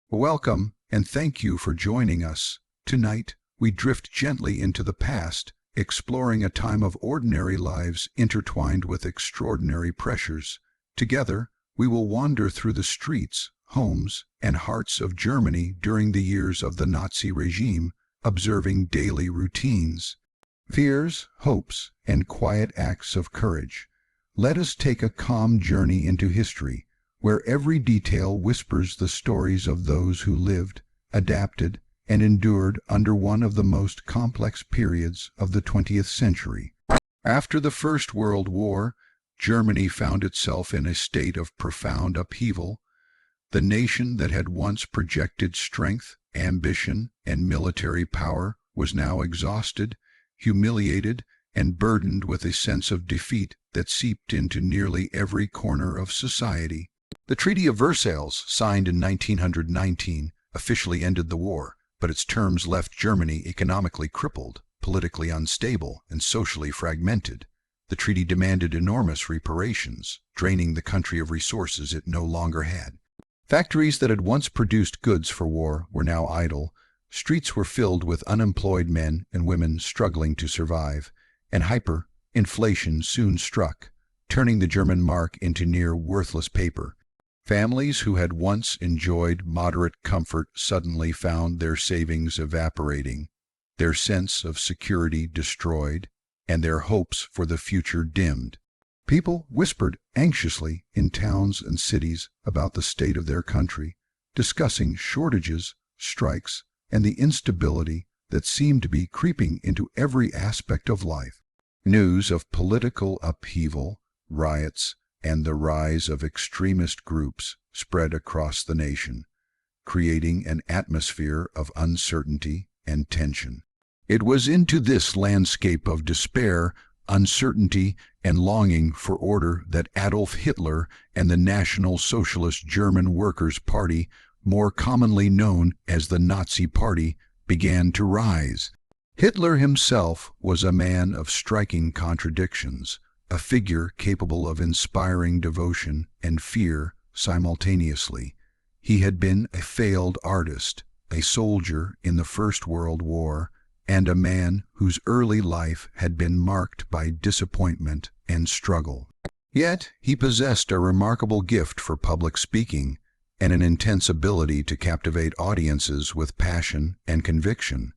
Welcome, and thank you for joining us. Tonight, we drift gently into the past, exploring a time of ordinary lives intertwined with extraordinary pressures. Together, we will wander through the streets, homes, and hearts of Germany during the years of the Nazi regime, observing daily routines, fears, hopes, and quiet acts of courage. Let us take a calm journey into history, where every detail whispers the stories of those who lived, adapted, and endured under one of the most complex periods of the 20th century. After the First World War, Germany found itself in a state of profound upheaval. The nation that had once projected strength, ambition, and military power was now exhausted, humiliated, and burdened with a sense of defeat that seeped into nearly every corner of society. The Treaty of Versailles, signed in 1919, officially ended the war, but its terms left Germany economically crippled, politically unstable, and socially fragmented. The treaty demanded enormous reparations, draining the country of resources it no longer had. Factories that had once produced goods for war were now idle, streets were filled with unemployed men and women struggling to survive, and hyperinflation soon struck, turning the German mark into near worthless paper. Families who had once enjoyed moderate comfort suddenly found their savings evaporating, their sense of security destroyed, and their hopes for the future dimmed. People whispered anxiously in towns and cities about the state of their country, discussing shortages, strikes, and the instability that seemed to be creeping into every aspect of life. News of political upheaval, riots, and the rise of extremist groups spread across the nation, creating an atmosphere of uncertainty and tension. It was into this landscape of despair, uncertainty, and longing for order that Adolf Hitler and the National Socialist German Workers' Party, more commonly known as the Nazi Party, began to rise. Hitler himself was a man of striking contradictions, a figure capable of inspiring devotion and fear simultaneously. He had been a failed artist, a soldier in the First World War, and a man whose early life had been marked by disappointment and struggle. Yet he possessed a remarkable gift for public speaking and an intense ability to captivate audiences with passion and conviction.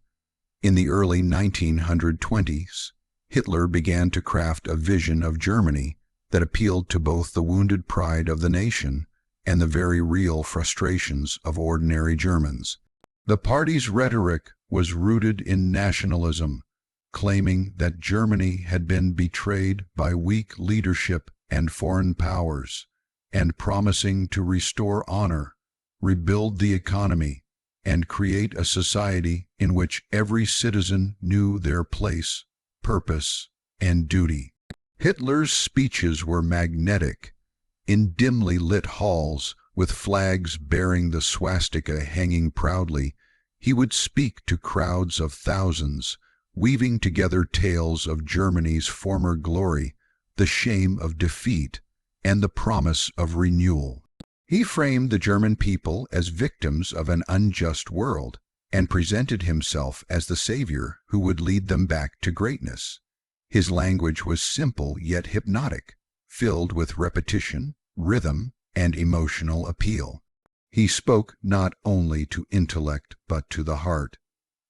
In the early 1920s, Hitler began to craft a vision of Germany that appealed to both the wounded pride of the nation and the very real frustrations of ordinary Germans. The party's rhetoric was rooted in nationalism, claiming that Germany had been betrayed by weak leadership and foreign powers, and promising to restore honor, rebuild the economy, and create a society in which every citizen knew their place, purpose, and duty. Hitler's speeches were magnetic. In dimly lit halls, with flags bearing the swastika hanging proudly, he would speak to crowds of thousands, weaving together tales of Germany's former glory, the shame of defeat, and the promise of renewal. He framed the German people as victims of an unjust world, and presented himself as the savior who would lead them back to greatness. His language was simple yet hypnotic, filled with repetition, rhythm, and emotional appeal. He spoke not only to intellect but to the heart,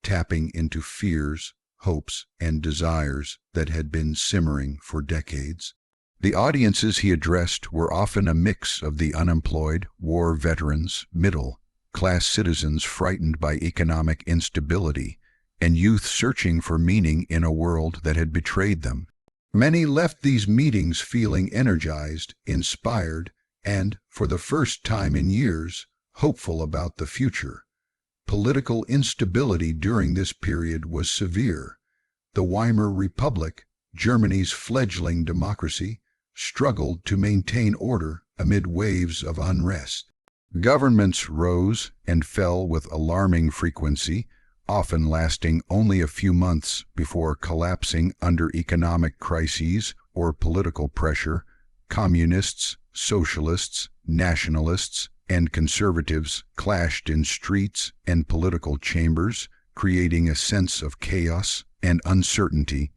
tapping into fears, hopes, and desires that had been simmering for decades. The audiences he addressed were often a mix of the unemployed, war veterans, middle-class citizens frightened by economic instability, and youth searching for meaning in a world that had betrayed them. Many left these meetings feeling energized, inspired, and, for the first time in years, hopeful about the future. Political instability during this period was severe. The Weimar Republic, Germany's fledgling democracy, struggled to maintain order amid waves of unrest. Governments rose and fell with alarming frequency, often lasting only a few months before collapsing under economic crises or political pressure. Communists, socialists, nationalists, and conservatives clashed in streets and political chambers, creating a sense of chaos and uncertainty.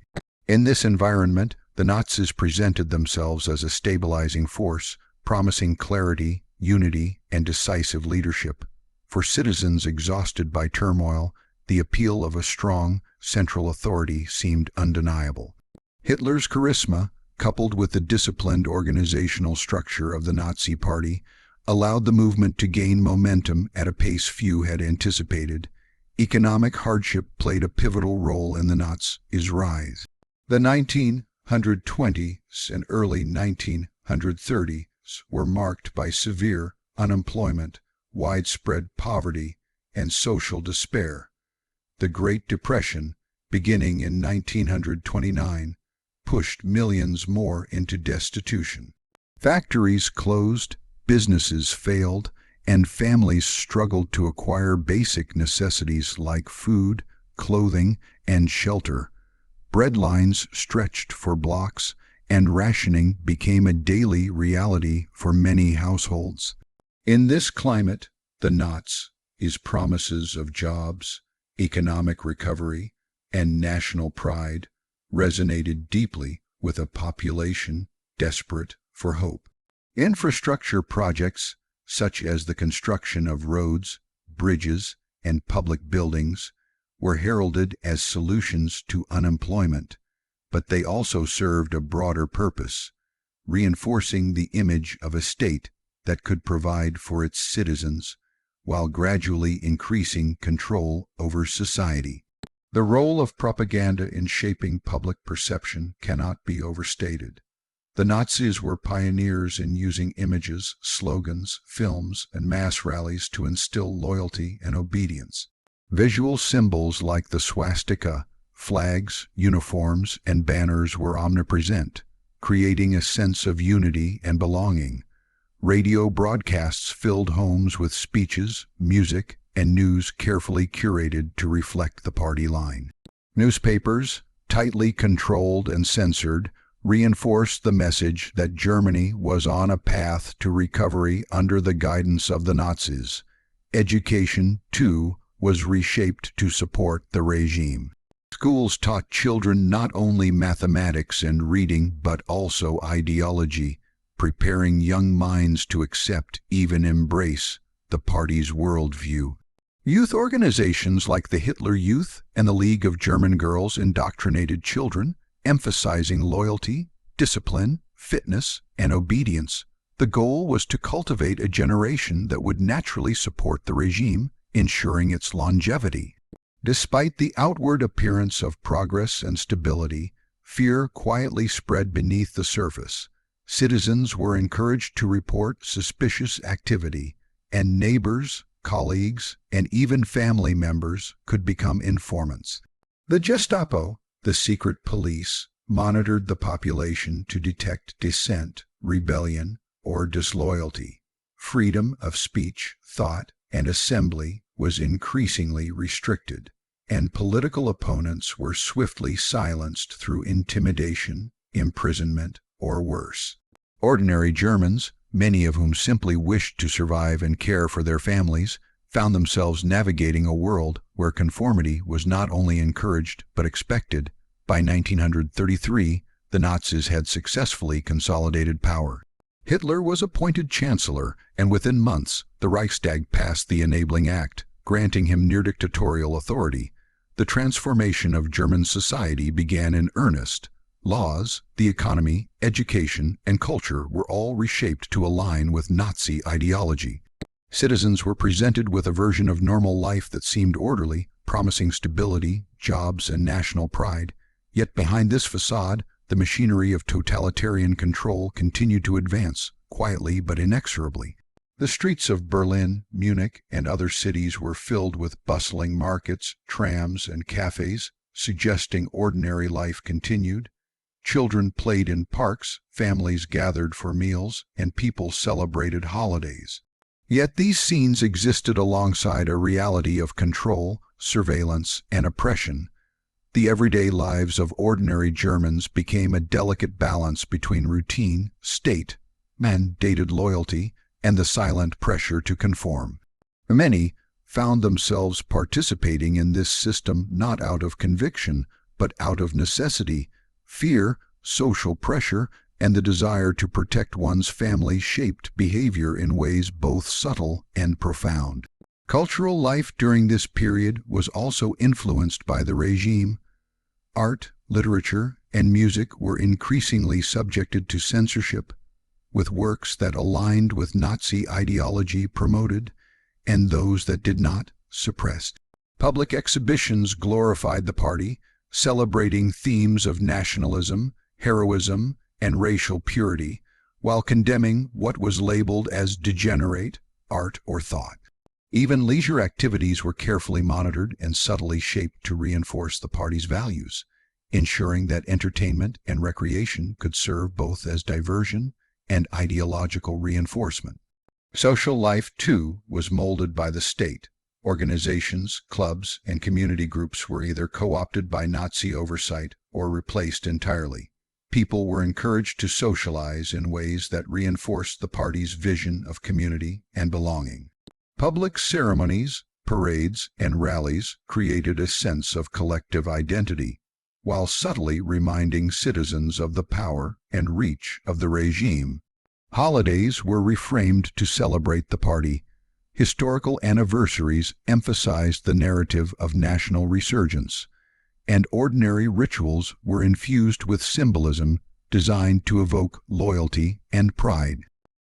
In this environment, the Nazis presented themselves as a stabilizing force, promising clarity, unity, and decisive leadership. For citizens exhausted by turmoil, the appeal of a strong, central authority seemed undeniable. Hitler's charisma, coupled with the disciplined organizational structure of the Nazi Party, allowed the movement to gain momentum at a pace few had anticipated. Economic hardship played a pivotal role in the Nazis' rise. The 1920s and early 1930s were marked by severe unemployment, widespread poverty, and social despair. The Great Depression, beginning in 1929, pushed millions more into destitution. Factories closed, businesses failed, and families struggled to acquire basic necessities like food, clothing, and shelter. Bread lines stretched for blocks, and rationing became a daily reality for many households. In this climate, the Nazis' promises of jobs, economic recovery, and national pride resonated deeply with a population desperate for hope. Infrastructure projects, such as the construction of roads, bridges, and public buildings, were heralded as solutions to unemployment, but they also served a broader purpose, reinforcing the image of a state that could provide for its citizens while gradually increasing control over society. The role of propaganda in shaping public perception cannot be overstated. The Nazis were pioneers in using images, slogans, films, and mass rallies to instill loyalty and obedience. Visual symbols like the swastika, flags, uniforms, and banners were omnipresent, creating a sense of unity and belonging. Radio broadcasts filled homes with speeches, music, and news carefully curated to reflect the party line. Newspapers, tightly controlled and censored, reinforced the message that Germany was on a path to recovery under the guidance of the Nazis. Education, too, was reshaped to support the regime. Schools taught children not only mathematics and reading but also ideology, preparing young minds to accept, even embrace, the party's worldview. Youth organizations like the Hitler Youth and the League of German Girls indoctrinated children, emphasizing loyalty, discipline, fitness, and obedience. The goal was to cultivate a generation that would naturally support the regime, ensuring its longevity. Despite the outward appearance of progress and stability, fear quietly spread beneath the surface. Citizens were encouraged to report suspicious activity, and neighbors, colleagues, and even family members could become informants. The Gestapo, the secret police, monitored the population to detect dissent, rebellion, or disloyalty. Freedom of speech, thought, and assembly was increasingly restricted, and political opponents were swiftly silenced through intimidation, imprisonment, or worse. Ordinary Germans, many of whom simply wished to survive and care for their families, found themselves navigating a world where conformity was not only encouraged but expected. By 1933, the Nazis had successfully consolidated power. Hitler was appointed chancellor, and within months, the Reichstag passed the Enabling Act, granting him near-dictatorial authority. The transformation of German society began in earnest. Laws, the economy, education, and culture were all reshaped to align with Nazi ideology. Citizens were presented with a version of normal life that seemed orderly, promising stability, jobs, and national pride. Yet behind this facade, the machinery of totalitarian control continued to advance, quietly but inexorably. The streets of Berlin, Munich, and other cities were filled with bustling markets, trams, and cafes, suggesting ordinary life continued. Children played in parks, families gathered for meals, and people celebrated holidays. Yet these scenes existed alongside a reality of control, surveillance, and oppression. The everyday lives of ordinary Germans became a delicate balance between routine, state-mandated loyalty, and the silent pressure to conform. Many found themselves participating in this system not out of conviction, but out of necessity. Fear, social pressure, and the desire to protect one's family shaped behavior in ways both subtle and profound. Cultural life during this period was also influenced by the regime. Art, literature, and music were increasingly subjected to censorship, with works that aligned with Nazi ideology promoted, and those that did not, suppressed. Public exhibitions glorified the party, celebrating themes of nationalism, heroism, and racial purity, while condemning what was labeled as degenerate art or thought. Even leisure activities were carefully monitored and subtly shaped to reinforce the party's values, ensuring that entertainment and recreation could serve both as diversion and ideological reinforcement. Social life, too, was molded by the state. Organizations, clubs, and community groups were either co-opted by Nazi oversight or replaced entirely. People were encouraged to socialize in ways that reinforced the party's vision of community and belonging. Public ceremonies, parades, and rallies created a sense of collective identity, while subtly reminding citizens of the power and reach of the regime. Holidays were reframed to celebrate the party. Historical anniversaries emphasized the narrative of national resurgence, and ordinary rituals were infused with symbolism designed to evoke loyalty and pride.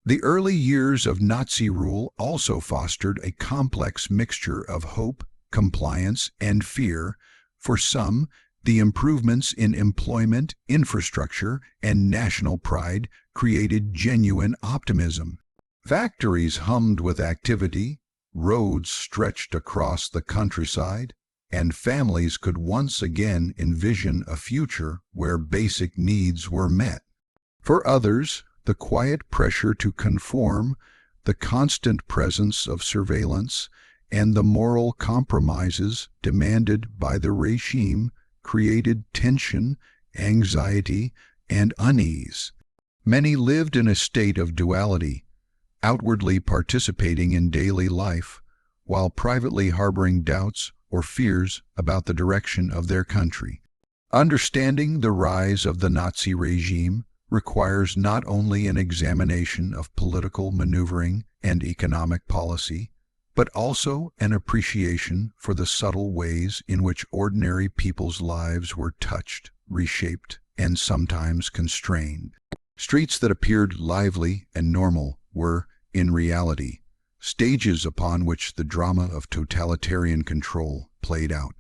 The early years of Nazi rule also fostered a complex mixture of hope, compliance, and fear. For some, the improvements in employment, infrastructure, and national pride created genuine optimism. Factories hummed with activity, roads stretched across the countryside, and families could once again envision a future where basic needs were met. For others, the quiet pressure to conform, the constant presence of surveillance, and the moral compromises demanded by the regime created tension, anxiety, and unease. Many lived in a state of duality, outwardly participating in daily life, while privately harboring doubts or fears about the direction of their country. Understanding the rise of the Nazi regime requires not only an examination of political maneuvering and economic policy, but also an appreciation for the subtle ways in which ordinary people's lives were touched, reshaped, and sometimes constrained. Streets that appeared lively and normal were, in reality, stages upon which the drama of totalitarian control played out.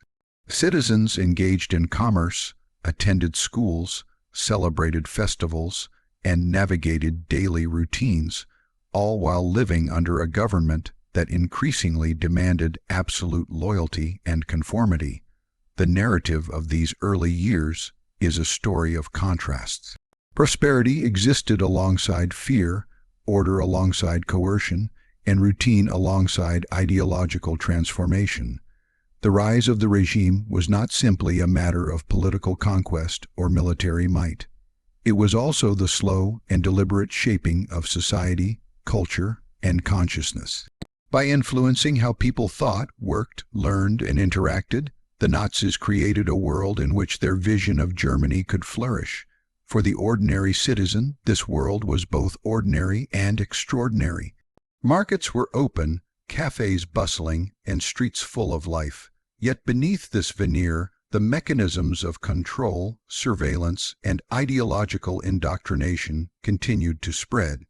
Citizens engaged in commerce, attended schools, celebrated festivals, and navigated daily routines, all while living under a government that increasingly demanded absolute loyalty and conformity. The narrative of these early years is a story of contrasts. Prosperity existed alongside fear, order alongside coercion, and routine alongside ideological transformation. The rise of the regime was not simply a matter of political conquest or military might. It was also the slow and deliberate shaping of society, culture, and consciousness. By influencing how people thought, worked, learned, and interacted, the Nazis created a world in which their vision of Germany could flourish. For the ordinary citizen, this world was both ordinary and extraordinary. Markets were open, cafes bustling, and streets full of life. Yet beneath this veneer, the mechanisms of control, surveillance, and ideological indoctrination continued to spread.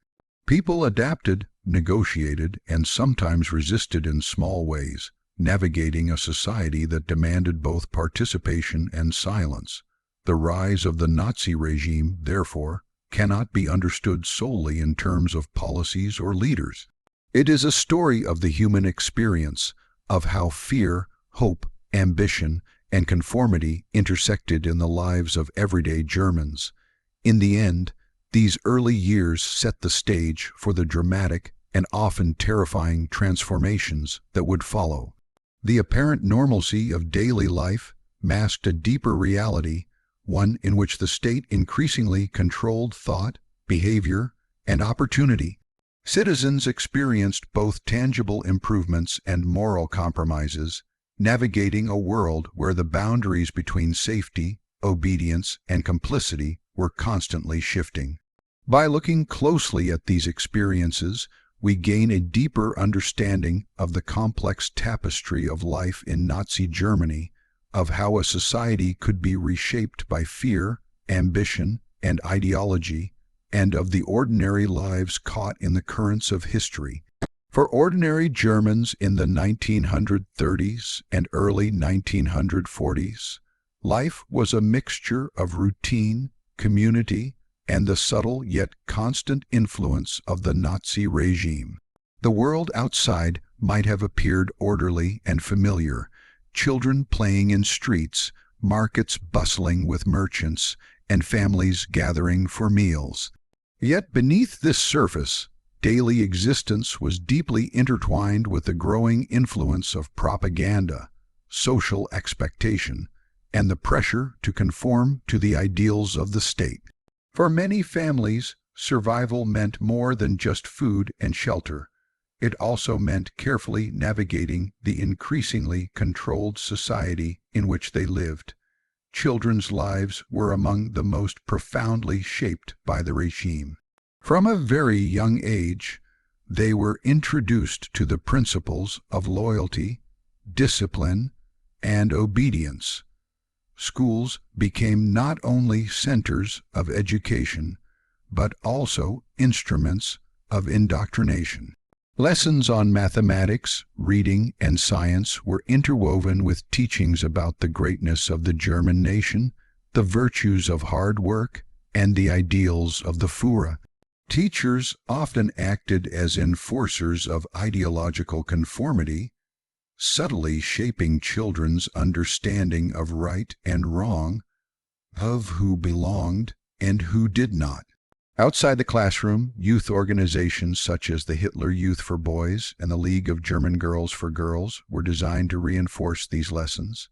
People adapted, negotiated, and sometimes resisted in small ways, navigating a society that demanded both participation and silence. The rise of the Nazi regime, therefore, cannot be understood solely in terms of policies or leaders. It is a story of the human experience, of how fear, hope, ambition, and conformity intersected in the lives of everyday Germans. In the end, these early years set the stage for the dramatic and often terrifying transformations that would follow. The apparent normalcy of daily life masked a deeper reality, one in which the state increasingly controlled thought, behavior, and opportunity. Citizens experienced both tangible improvements and moral compromises, navigating a world where the boundaries between safety, obedience, and complicity were constantly shifting. By looking closely at these experiences, we gain a deeper understanding of the complex tapestry of life in Nazi Germany, of how a society could be reshaped by fear, ambition, and ideology, and of the ordinary lives caught in the currents of history. For ordinary Germans in the 1930s and early 1940s, life was a mixture of routine, community, and the subtle yet constant influence of the Nazi regime. The world outside might have appeared orderly and familiar, children playing in streets, markets bustling with merchants, and families gathering for meals. Yet beneath this surface, daily existence was deeply intertwined with the growing influence of propaganda, social expectation, and the pressure to conform to the ideals of the state. For many families, survival meant more than just food and shelter. It also meant carefully navigating the increasingly controlled society in which they lived. Children's lives were among the most profoundly shaped by the regime. From a very young age, they were introduced to the principles of loyalty, discipline, and obedience. Schools became not only centers of education, but also instruments of indoctrination. Lessons on mathematics, reading, and science were interwoven with teachings about the greatness of the German nation, the virtues of hard work, and the ideals of the Führer. Teachers often acted as enforcers of ideological conformity, subtly shaping children's understanding of right and wrong, of who belonged and who did not. Outside the classroom, youth organizations such as the Hitler Youth for Boys and the League of German Girls for Girls were designed to reinforce these lessons.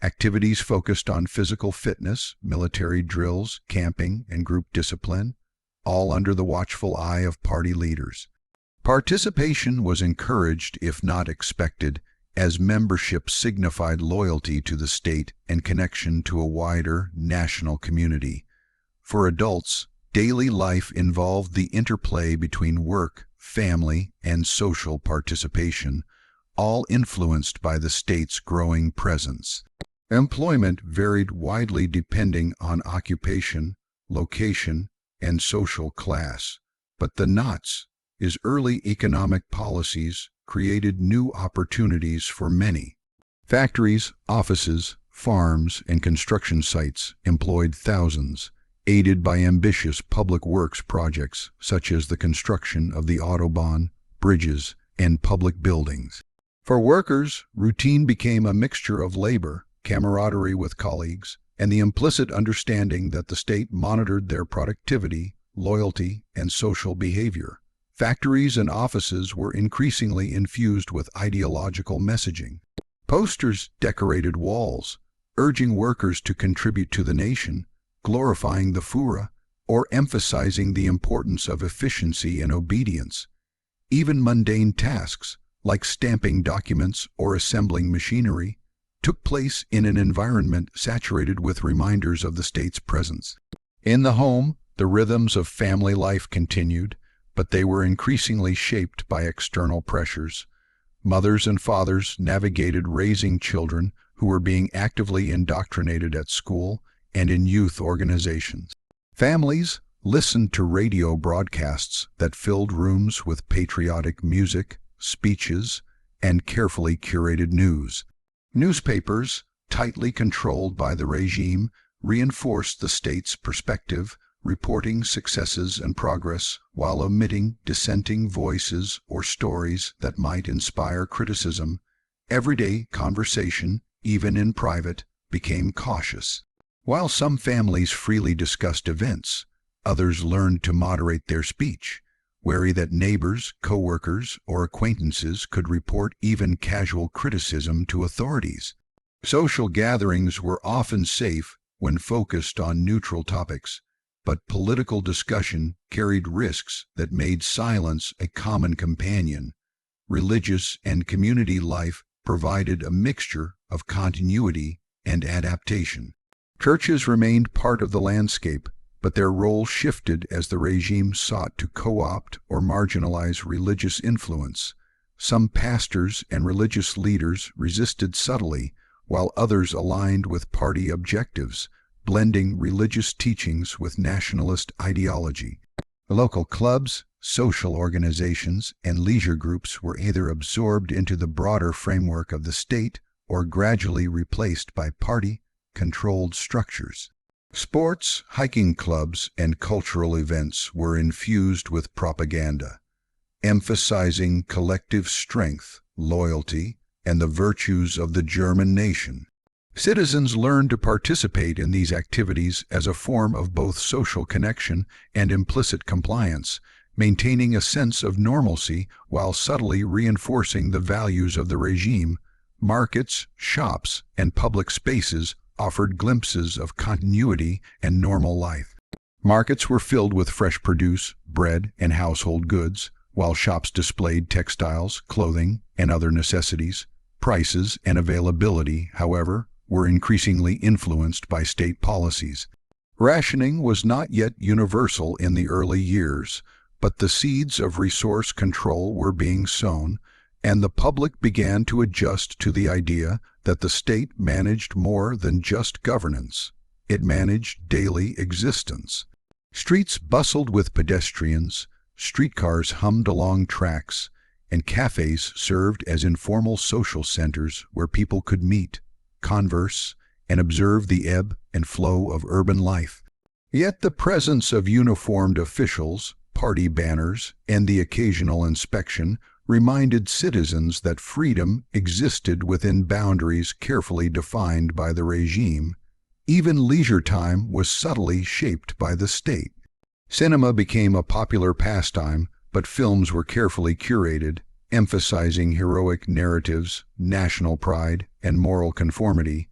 Activities focused on physical fitness, military drills, camping, and group discipline, all under the watchful eye of party leaders. Participation was encouraged, if not expected, as membership signified loyalty to the state and connection to a wider national community. For adults, daily life involved the interplay between work, family, and social participation, all influenced by the state's growing presence. Employment varied widely depending on occupation, location, and social class, but the Nazis' early economic policies created new opportunities for many. Factories, offices, farms, and construction sites employed thousands, aided by ambitious public works projects such as the construction of the Autobahn, bridges, and public buildings. For workers, routine became a mixture of labor, camaraderie with colleagues, and the implicit understanding that the state monitored their productivity, loyalty, and social behavior. Factories and offices were increasingly infused with ideological messaging. Posters decorated walls, urging workers to contribute to the nation, glorifying the Führer, or emphasizing the importance of efficiency and obedience. Even mundane tasks, like stamping documents or assembling machinery, took place in an environment saturated with reminders of the state's presence. In the home, the rhythms of family life continued, but they were increasingly shaped by external pressures. Mothers and fathers navigated raising children who were being actively indoctrinated at school and in youth organizations. Families listened to radio broadcasts that filled rooms with patriotic music, speeches, and carefully curated news. Newspapers, tightly controlled by the regime, reinforced the state's perspective, reporting successes and progress while omitting dissenting voices or stories that might inspire criticism. Everyday conversation, even in private, became cautious. While some families freely discussed events, others learned to moderate their speech, wary that neighbors, co-workers, or acquaintances could report even casual criticism to authorities. Social gatherings were often safe when focused on neutral topics, but political discussion carried risks that made silence a common companion. Religious and community life provided a mixture of continuity and adaptation. Churches remained part of the landscape, but their role shifted as the regime sought to co-opt or marginalize religious influence. Some pastors and religious leaders resisted subtly, while others aligned with party objectives, blending religious teachings with nationalist ideology. Local clubs, social organizations, and leisure groups were either absorbed into the broader framework of the state or gradually replaced by party-controlled structures. Sports, hiking clubs, and cultural events were infused with propaganda, emphasizing collective strength, loyalty, and the virtues of the German nation. Citizens learned to participate in these activities as a form of both social connection and implicit compliance, maintaining a sense of normalcy while subtly reinforcing the values of the regime. Markets, shops, and public spaces offered glimpses of continuity and normal life. Markets were filled with fresh produce, bread, and household goods, while shops displayed textiles, clothing, and other necessities. Prices and availability, however, were increasingly influenced by state policies. Rationing was not yet universal in the early years, but the seeds of resource control were being sown, and the public began to adjust to the idea that the state managed more than just governance. It managed daily existence. Streets bustled with pedestrians, streetcars hummed along tracks, and cafes served as informal social centers where people could meet, converse, and observe the ebb and flow of urban life. Yet the presence of uniformed officials, party banners, and the occasional inspection reminded citizens that freedom existed within boundaries carefully defined by the regime. Even leisure time was subtly shaped by the state. Cinema became a popular pastime, but films were carefully curated, emphasizing heroic narratives, national pride, and moral conformity.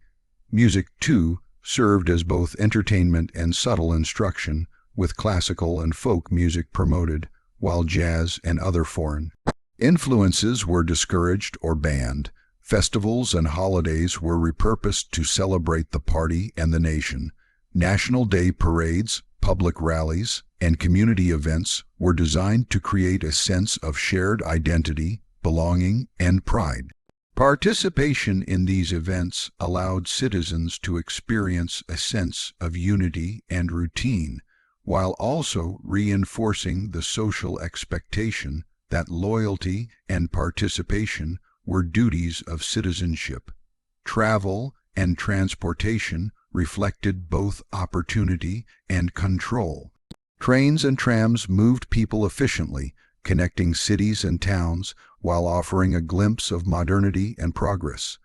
Music, too, served as both entertainment and subtle instruction, with classical and folk music promoted, while jazz and other foreign influences were discouraged or banned. Festivals and holidays were repurposed to celebrate the party and the nation. National Day parades, public rallies, and community events were designed to create a sense of shared identity, belonging, and pride. Participation in these events allowed citizens to experience a sense of unity and routine, while also reinforcing the social expectation that loyalty and participation were duties of citizenship. Travel and transportation reflected both opportunity and control. Trains and trams moved people efficiently, connecting cities and towns while offering a glimpse of modernity and progress.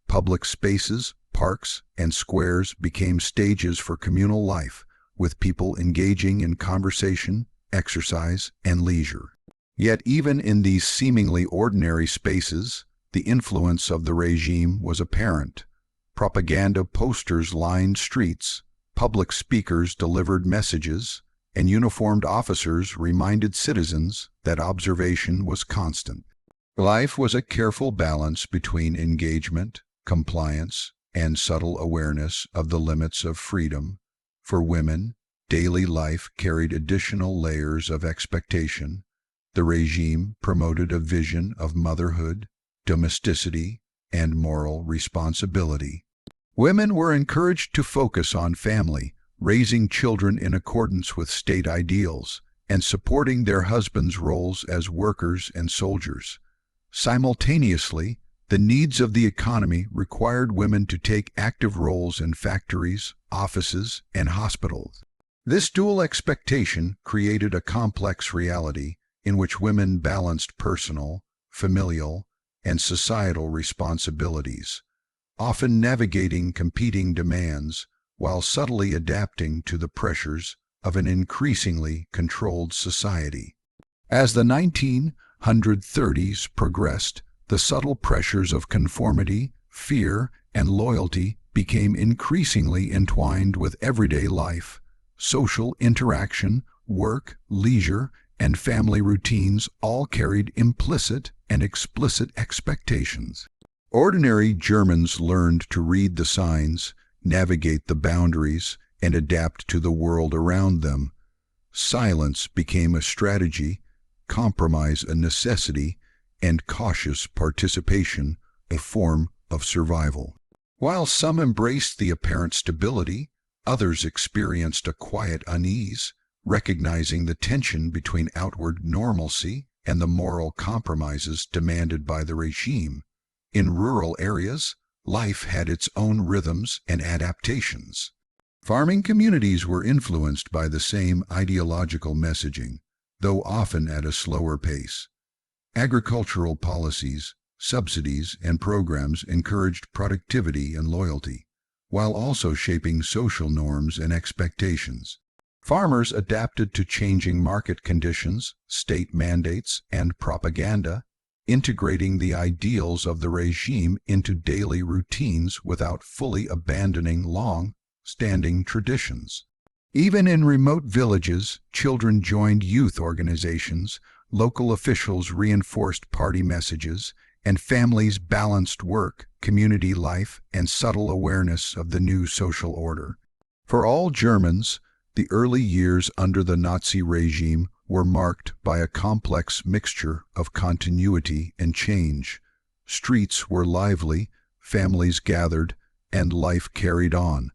Public spaces, parks, and squares became stages for communal life, with people engaging in conversation, exercise, and leisure. Yet even in these seemingly ordinary spaces, the influence of the regime was apparent. Propaganda posters lined streets, public speakers delivered messages, and uniformed officers reminded citizens that observation was constant. Life was a careful balance between engagement, compliance, and subtle awareness of the limits of freedom. For women, daily life carried additional layers of expectation. The regime promoted a vision of motherhood, domesticity, and moral responsibility. Women were encouraged to focus on family, raising children in accordance with state ideals, and supporting their husbands' roles as workers and soldiers. Simultaneously, the needs of the economy required women to take active roles in factories, offices, and hospitals. This dual expectation created a complex reality in which women balanced personal, familial, and societal responsibilities, often navigating competing demands while subtly adapting to the pressures of an increasingly controlled society. As the 1930s progressed, the subtle pressures of conformity, fear, and loyalty became increasingly entwined with everyday life. social interaction, work, leisure, and family routines all carried implicit and explicit expectations. Ordinary Germans learned to read the signs, navigate the boundaries, and adapt to the world around them. Silence became a strategy, compromise a necessity, and cautious participation a form of survival. While some embraced the apparent stability, others experienced a quiet unease, recognizing the tension between outward normalcy and the moral compromises demanded by the regime. In rural areas, life had its own rhythms and adaptations. Farming communities were influenced by the same ideological messaging, though often at a slower pace. Agricultural policies, subsidies, and programs encouraged productivity and loyalty, while also shaping social norms and expectations. Farmers adapted to changing market conditions, state mandates, and propaganda, integrating the ideals of the regime into daily routines without fully abandoning long-standing traditions. Even in remote villages, children joined youth organizations, local officials reinforced party messages, and families balanced work, community life, and subtle awareness of the new social order. For all Germans, the early years under the Nazi regime were marked by a complex mixture of continuity and change. Streets were lively, families gathered, and life carried on,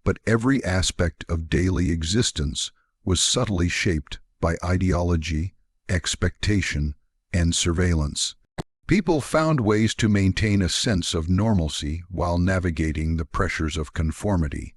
but every aspect of daily existence was subtly shaped by ideology, expectation, and surveillance. People found ways to maintain a sense of normalcy while navigating the pressures of conformity.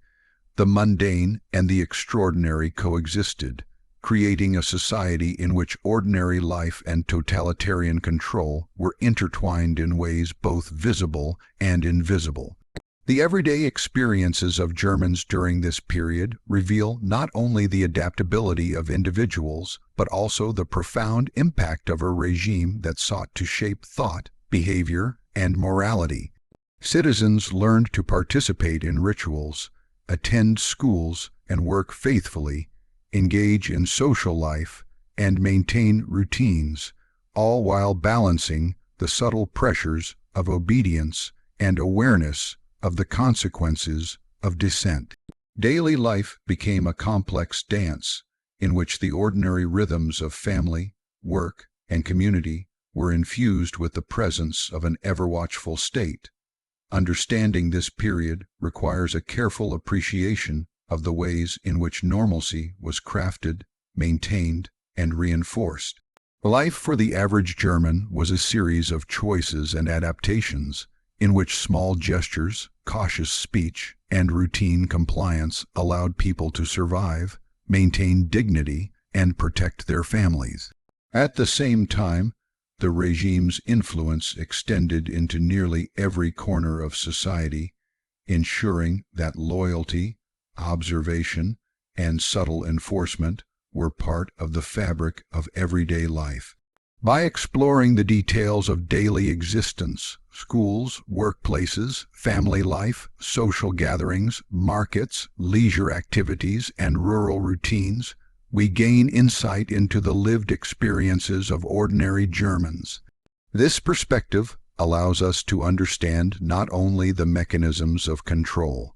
The mundane and the extraordinary coexisted, creating a society in which ordinary life and totalitarian control were intertwined in ways both visible and invisible. The everyday experiences of Germans during this period reveal not only the adaptability of individuals, but also the profound impact of a regime that sought to shape thought, behavior, and morality. Citizens learned to participate in rituals, attend schools and work faithfully, engage in social life, and maintain routines, all while balancing the subtle pressures of obedience and awareness of the consequences of dissent. Daily life became a complex dance in which the ordinary rhythms of family, work, and community were infused with the presence of an ever-watchful state. Understanding this period requires a careful appreciation of the ways in which normalcy was crafted, maintained, and reinforced. Life for the average German was a series of choices and adaptations in which small gestures, cautious speech, and routine compliance allowed people to survive, maintain dignity, and protect their families. At the same time, the regime's influence extended into nearly every corner of society, ensuring that loyalty, observation, and subtle enforcement were part of the fabric of everyday life. By exploring the details of daily existence, schools, workplaces, family life, social gatherings, markets, leisure activities, and rural routines, we gain insight into the lived experiences of ordinary Germans. This perspective allows us to understand not only the mechanisms of control,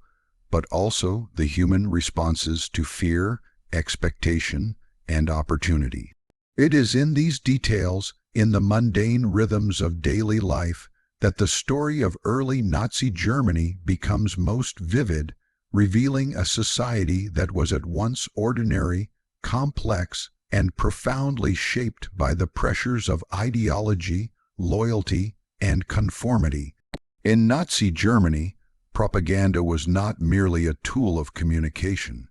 but also the human responses to fear, expectation, and opportunity. It is in these details, in the mundane rhythms of daily life, that the story of early Nazi Germany becomes most vivid, revealing a society that was at once ordinary, complex, and profoundly shaped by the pressures of ideology, loyalty, and conformity. In Nazi Germany, propaganda was not merely a tool of communication.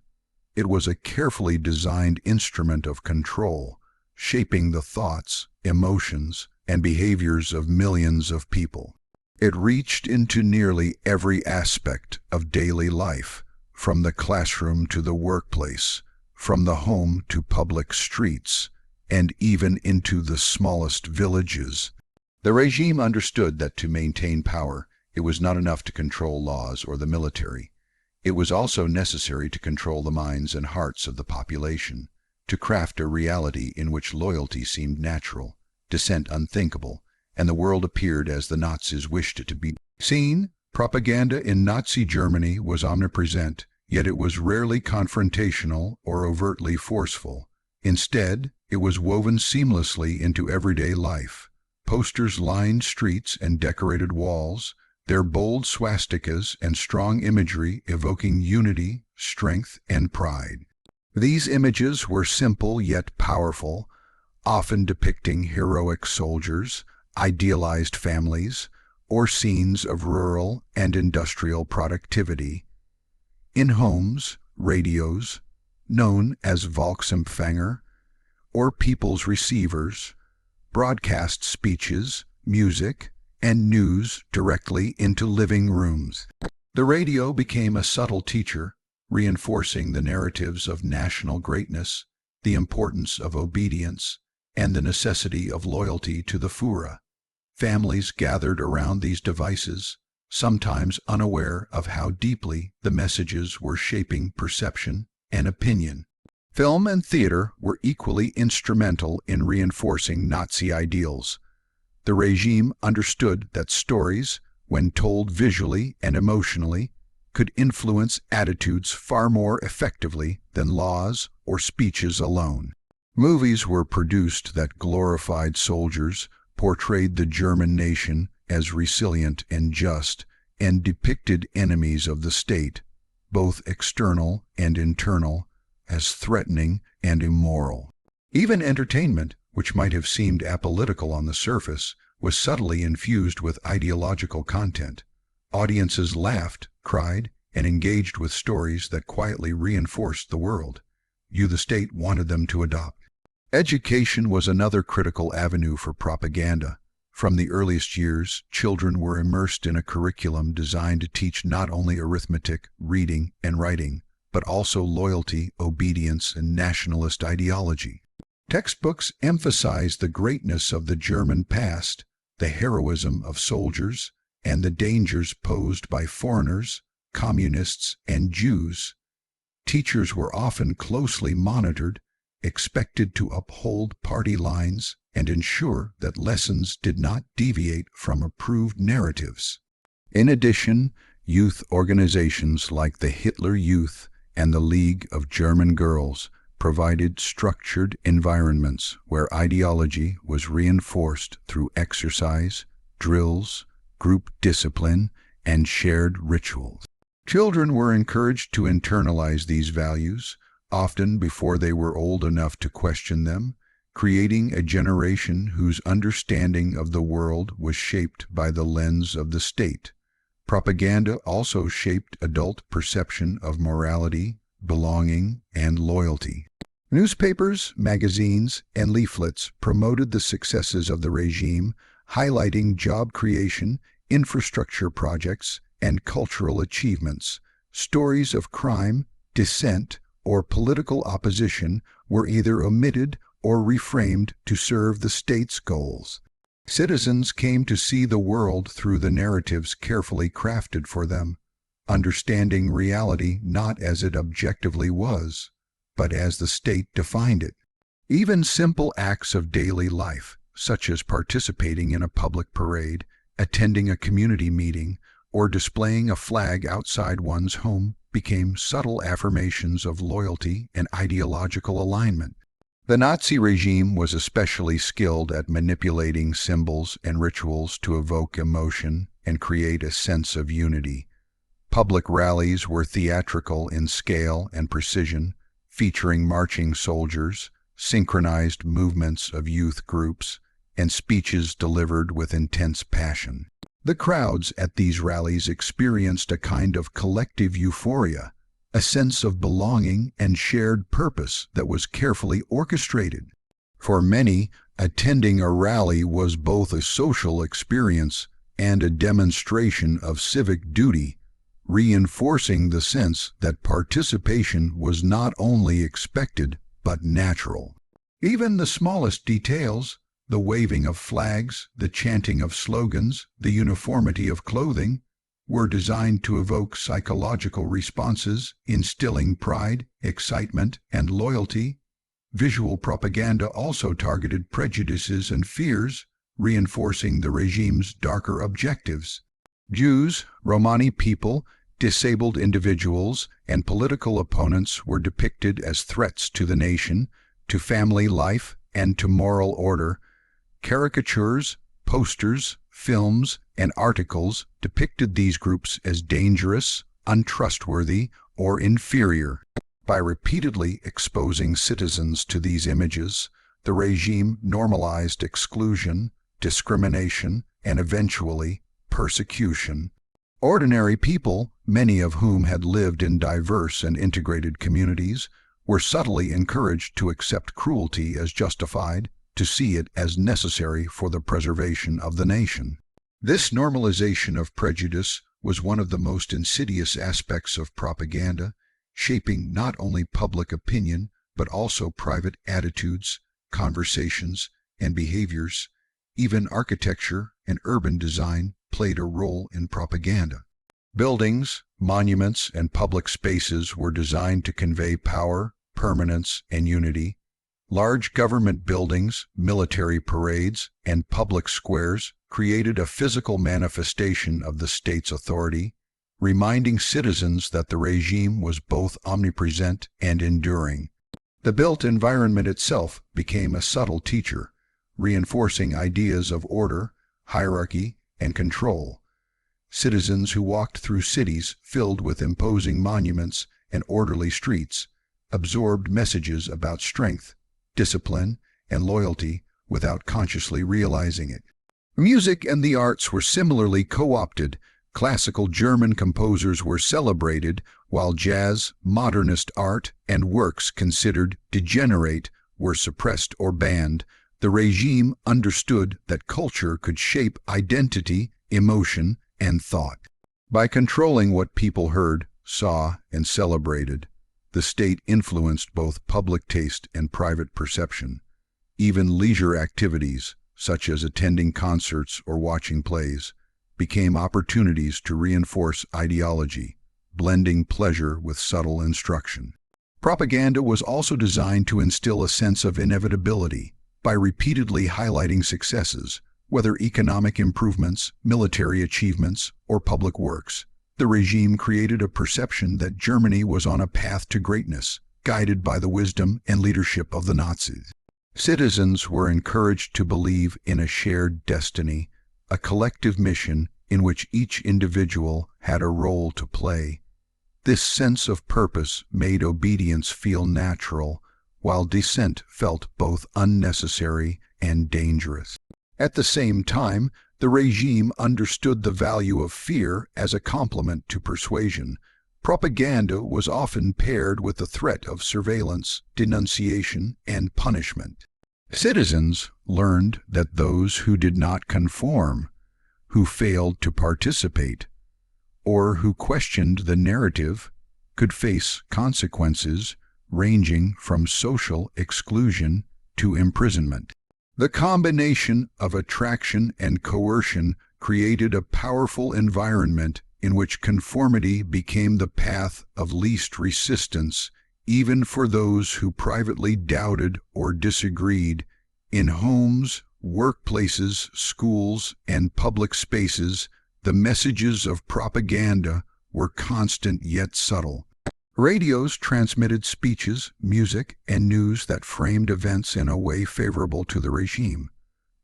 It was a carefully designed instrument of control, shaping the thoughts, emotions, and behaviors of millions of people. It reached into nearly every aspect of daily life, from the classroom to the workplace, from the home to public streets, and even into the smallest villages. The regime understood that to maintain power, it was not enough to control laws or the military. It was also necessary to control the minds and hearts of the population, to craft a reality in which loyalty seemed natural, dissent unthinkable, and the world appeared as the Nazis wished it to be seen. Propaganda in Nazi Germany was omnipresent, yet it was rarely confrontational or overtly forceful. Instead, it was woven seamlessly into everyday life. Posters lined streets and decorated walls, their bold swastikas and strong imagery evoking unity, strength, and pride. These images were simple yet powerful, often depicting heroic soldiers, idealized families, or scenes of rural and industrial productivity. In homes, radios, known as Volksempfänger, or people's receivers, broadcast speeches, music, and news directly into living rooms. The radio became a subtle teacher, reinforcing the narratives of national greatness, the importance of obedience, and the necessity of loyalty to the Führer. Families gathered around these devices, sometimes unaware of how deeply the messages were shaping perception and opinion. Film and theater were equally instrumental in reinforcing Nazi ideals. The regime understood that stories, when told visually and emotionally, could influence attitudes far more effectively than laws or speeches alone. Movies were produced that glorified soldiers, portrayed the German nation as resilient and just, and depicted enemies of the state, both external and internal, as threatening and immoral. Even entertainment, which might have seemed apolitical on the surface, was subtly infused with ideological content. Audiences laughed, cried, and engaged with stories that quietly reinforced the world the state wanted them to adopt. Education was another critical avenue for propaganda. From the earliest years, children were immersed in a curriculum designed to teach not only arithmetic, reading, and writing, but also loyalty, obedience, and nationalist ideology. Textbooks emphasized the greatness of the German past, the heroism of soldiers, and the dangers posed by foreigners, communists, and Jews. Teachers were often closely monitored, expected to uphold party lines, and ensure that lessons did not deviate from approved narratives. In addition, youth organizations like the Hitler Youth and the League of German Girls provided structured environments where ideology was reinforced through exercise, drills, group discipline, and shared rituals. Children were encouraged to internalize these values, often before they were old enough to question them, creating a generation whose understanding of the world was shaped by the lens of the state. Propaganda also shaped adult perception of morality, belonging, and loyalty. Newspapers, magazines, and leaflets promoted the successes of the regime, highlighting job creation, infrastructure projects, and cultural achievements. Stories of crime, dissent, or political opposition were either omitted or reframed to serve the state's goals. Citizens came to see the world through the narratives carefully crafted for them, understanding reality not as it objectively was, but as the state defined it. Even simple acts of daily life, such as participating in a public parade, attending a community meeting, or displaying a flag outside one's home, became subtle affirmations of loyalty and ideological alignment. The Nazi regime was especially skilled at manipulating symbols and rituals to evoke emotion and create a sense of unity. Public rallies were theatrical in scale and precision, featuring marching soldiers, synchronized movements of youth groups, and speeches delivered with intense passion. The crowds at these rallies experienced a kind of collective euphoria, a sense of belonging and shared purpose that was carefully orchestrated. For many, attending a rally was both a social experience and a demonstration of civic duty, reinforcing the sense that participation was not only expected but natural. Even the smallest details, the waving of flags, the chanting of slogans, the uniformity of clothing, were designed to evoke psychological responses, instilling pride, excitement, and loyalty. Visual propaganda also targeted prejudices and fears, reinforcing the regime's darker objectives. Jews, Romani people, disabled individuals, and political opponents were depicted as threats to the nation, to family life, and to moral order. Caricatures, posters, films, and articles depicted these groups as dangerous, untrustworthy, or inferior. By repeatedly exposing citizens to these images, the regime normalized exclusion, discrimination, and eventually persecution. Ordinary people, many of whom had lived in diverse and integrated communities, were subtly encouraged to accept cruelty as justified, to see it as necessary for the preservation of the nation. This normalization of prejudice was one of the most insidious aspects of propaganda, shaping not only public opinion but also private attitudes, conversations, and behaviors. Even architecture and urban design played a role in propaganda. Buildings, monuments, and public spaces were designed to convey power, permanence, and unity. Large government buildings, military parades, and public squares created a physical manifestation of the state's authority, reminding citizens that the regime was both omnipresent and enduring. The built environment itself became a subtle teacher, reinforcing ideas of order, hierarchy, and control. Citizens who walked through cities filled with imposing monuments and orderly streets absorbed messages about strength, discipline, and loyalty without consciously realizing it. Music and the arts were similarly co-opted. Classical German composers were celebrated, while jazz, modernist art, and works considered degenerate were suppressed or banned. The regime understood that culture could shape identity, emotion, and thought. By controlling what people heard, saw, and celebrated, the state influenced both public taste and private perception. Even leisure activities, such as attending concerts or watching plays, became opportunities to reinforce ideology, blending pleasure with subtle instruction. Propaganda was also designed to instill a sense of inevitability by repeatedly highlighting successes, whether economic improvements, military achievements, or public works. The regime created a perception that Germany was on a path to greatness, guided by the wisdom and leadership of the Nazis. Citizens were encouraged to believe in a shared destiny, a collective mission in which each individual had a role to play. This sense of purpose made obedience feel natural, while dissent felt both unnecessary and dangerous. At the same time, the regime understood the value of fear as a complement to persuasion. Propaganda was often paired with the threat of surveillance, denunciation, and punishment. Citizens learned that those who did not conform, who failed to participate, or who questioned the narrative could face consequences ranging from social exclusion to imprisonment. The combination of attraction and coercion created a powerful environment in which conformity became the path of least resistance, even for those who privately doubted or disagreed. In homes, workplaces, schools, and public spaces, the messages of propaganda were constant yet subtle. Radios transmitted speeches, music, and news that framed events in a way favorable to the regime.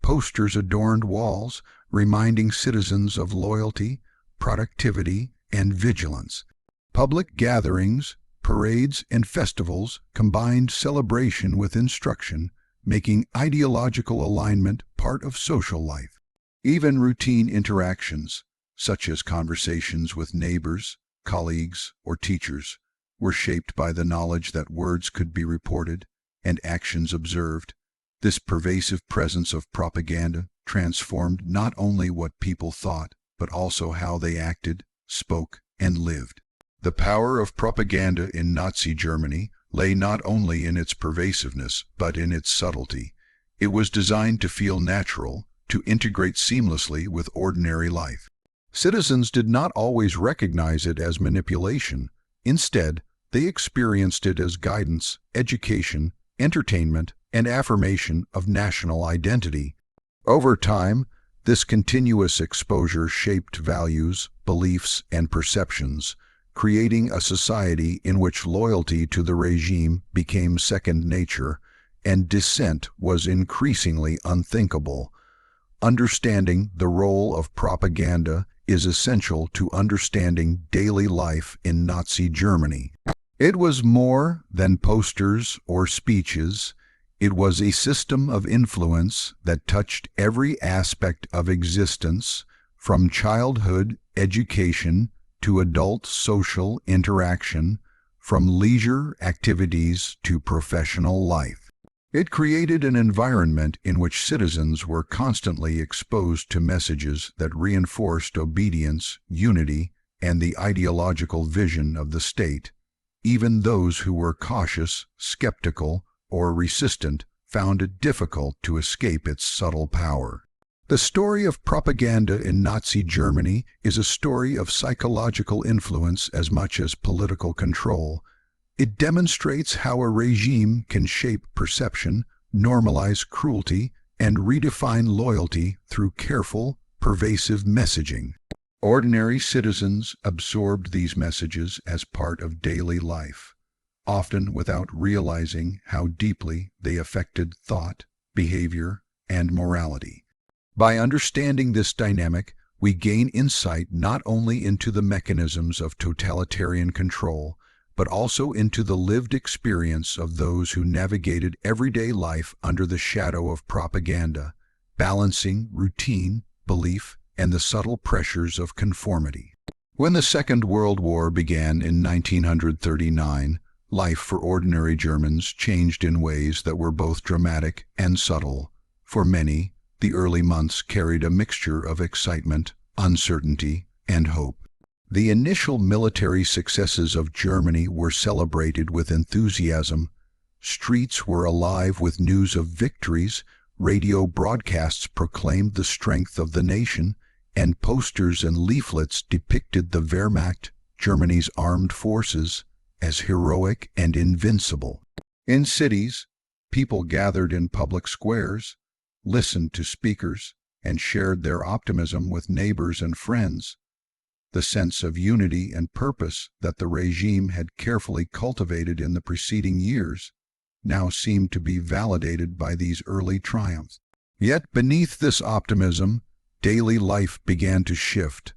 Posters adorned walls, reminding citizens of loyalty, productivity, and vigilance. Public gatherings, parades, and festivals combined celebration with instruction, making ideological alignment part of social life. Even routine interactions, such as conversations with neighbors, colleagues, or teachers, were shaped by the knowledge that words could be reported and actions observed. This pervasive presence of propaganda transformed not only what people thought, but also how they acted, spoke, and lived. The power of propaganda in Nazi Germany lay not only in its pervasiveness, but in its subtlety. It was designed to feel natural, to integrate seamlessly with ordinary life. Citizens did not always recognize it as manipulation. Instead, they experienced it as guidance, education, entertainment, and affirmation of national identity. Over time, this continuous exposure shaped values, beliefs, and perceptions, creating a society in which loyalty to the regime became second nature and dissent was increasingly unthinkable. Understanding the role of propaganda is essential to understanding daily life in Nazi Germany. It was more than posters or speeches. It was a system of influence that touched every aspect of existence, from childhood education to adult social interaction, from leisure activities to professional life. It created an environment in which citizens were constantly exposed to messages that reinforced obedience, unity, and the ideological vision of the state. Even those who were cautious, skeptical, or resistant found it difficult to escape its subtle power. The story of propaganda in Nazi Germany is a story of psychological influence as much as political control. It demonstrates how a regime can shape perception, normalize cruelty, and redefine loyalty through careful, pervasive messaging. Ordinary citizens absorbed these messages as part of daily life, often without realizing how deeply they affected thought, behavior, and morality. By understanding this dynamic, we gain insight not only into the mechanisms of totalitarian control, but also into the lived experience of those who navigated everyday life under the shadow of propaganda, balancing routine, belief, and the subtle pressures of conformity. When the Second World War began in 1939, life for ordinary Germans changed in ways that were both dramatic and subtle. For many, the early months carried a mixture of excitement, uncertainty, and hope. The initial military successes of Germany were celebrated with enthusiasm. Streets were alive with news of victories, radio broadcasts proclaimed the strength of the nation, and posters and leaflets depicted the Wehrmacht, Germany's armed forces, as heroic and invincible. In cities, people gathered in public squares, listened to speakers, and shared their optimism with neighbors and friends. The sense of unity and purpose that the regime had carefully cultivated in the preceding years now seemed to be validated by these early triumphs. Yet beneath this optimism, daily life began to shift.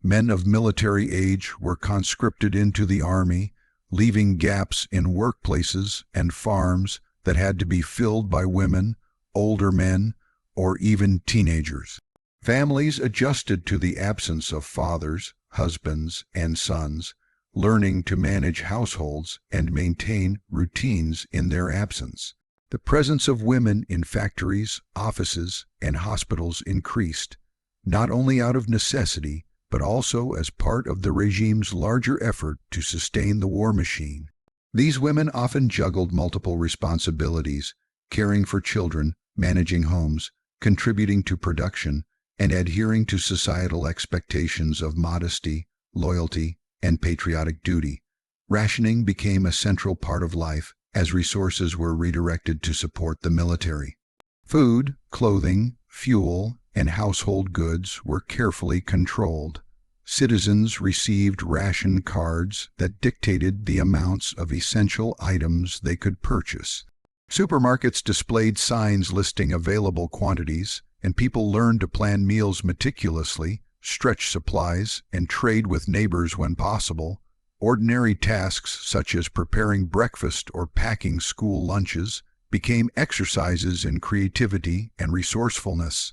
Men of military age were conscripted into the army, leaving gaps in workplaces and farms that had to be filled by women, older men, or even teenagers. Families adjusted to the absence of fathers, husbands, and sons, learning to manage households and maintain routines in their absence. The presence of women in factories, offices, and hospitals increased, not only out of necessity, but also as part of the regime's larger effort to sustain the war machine. These women often juggled multiple responsibilities, caring for children, managing homes, contributing to production, and adhering to societal expectations of modesty, loyalty, and patriotic duty. Rationing became a central part of life as resources were redirected to support the military. Food, clothing, fuel, and household goods were carefully controlled. Citizens received ration cards that dictated the amounts of essential items they could purchase. Supermarkets displayed signs listing available quantities, and people learned to plan meals meticulously, stretch supplies, and trade with neighbors when possible. Ordinary tasks such as preparing breakfast or packing school lunches became exercises in creativity and resourcefulness.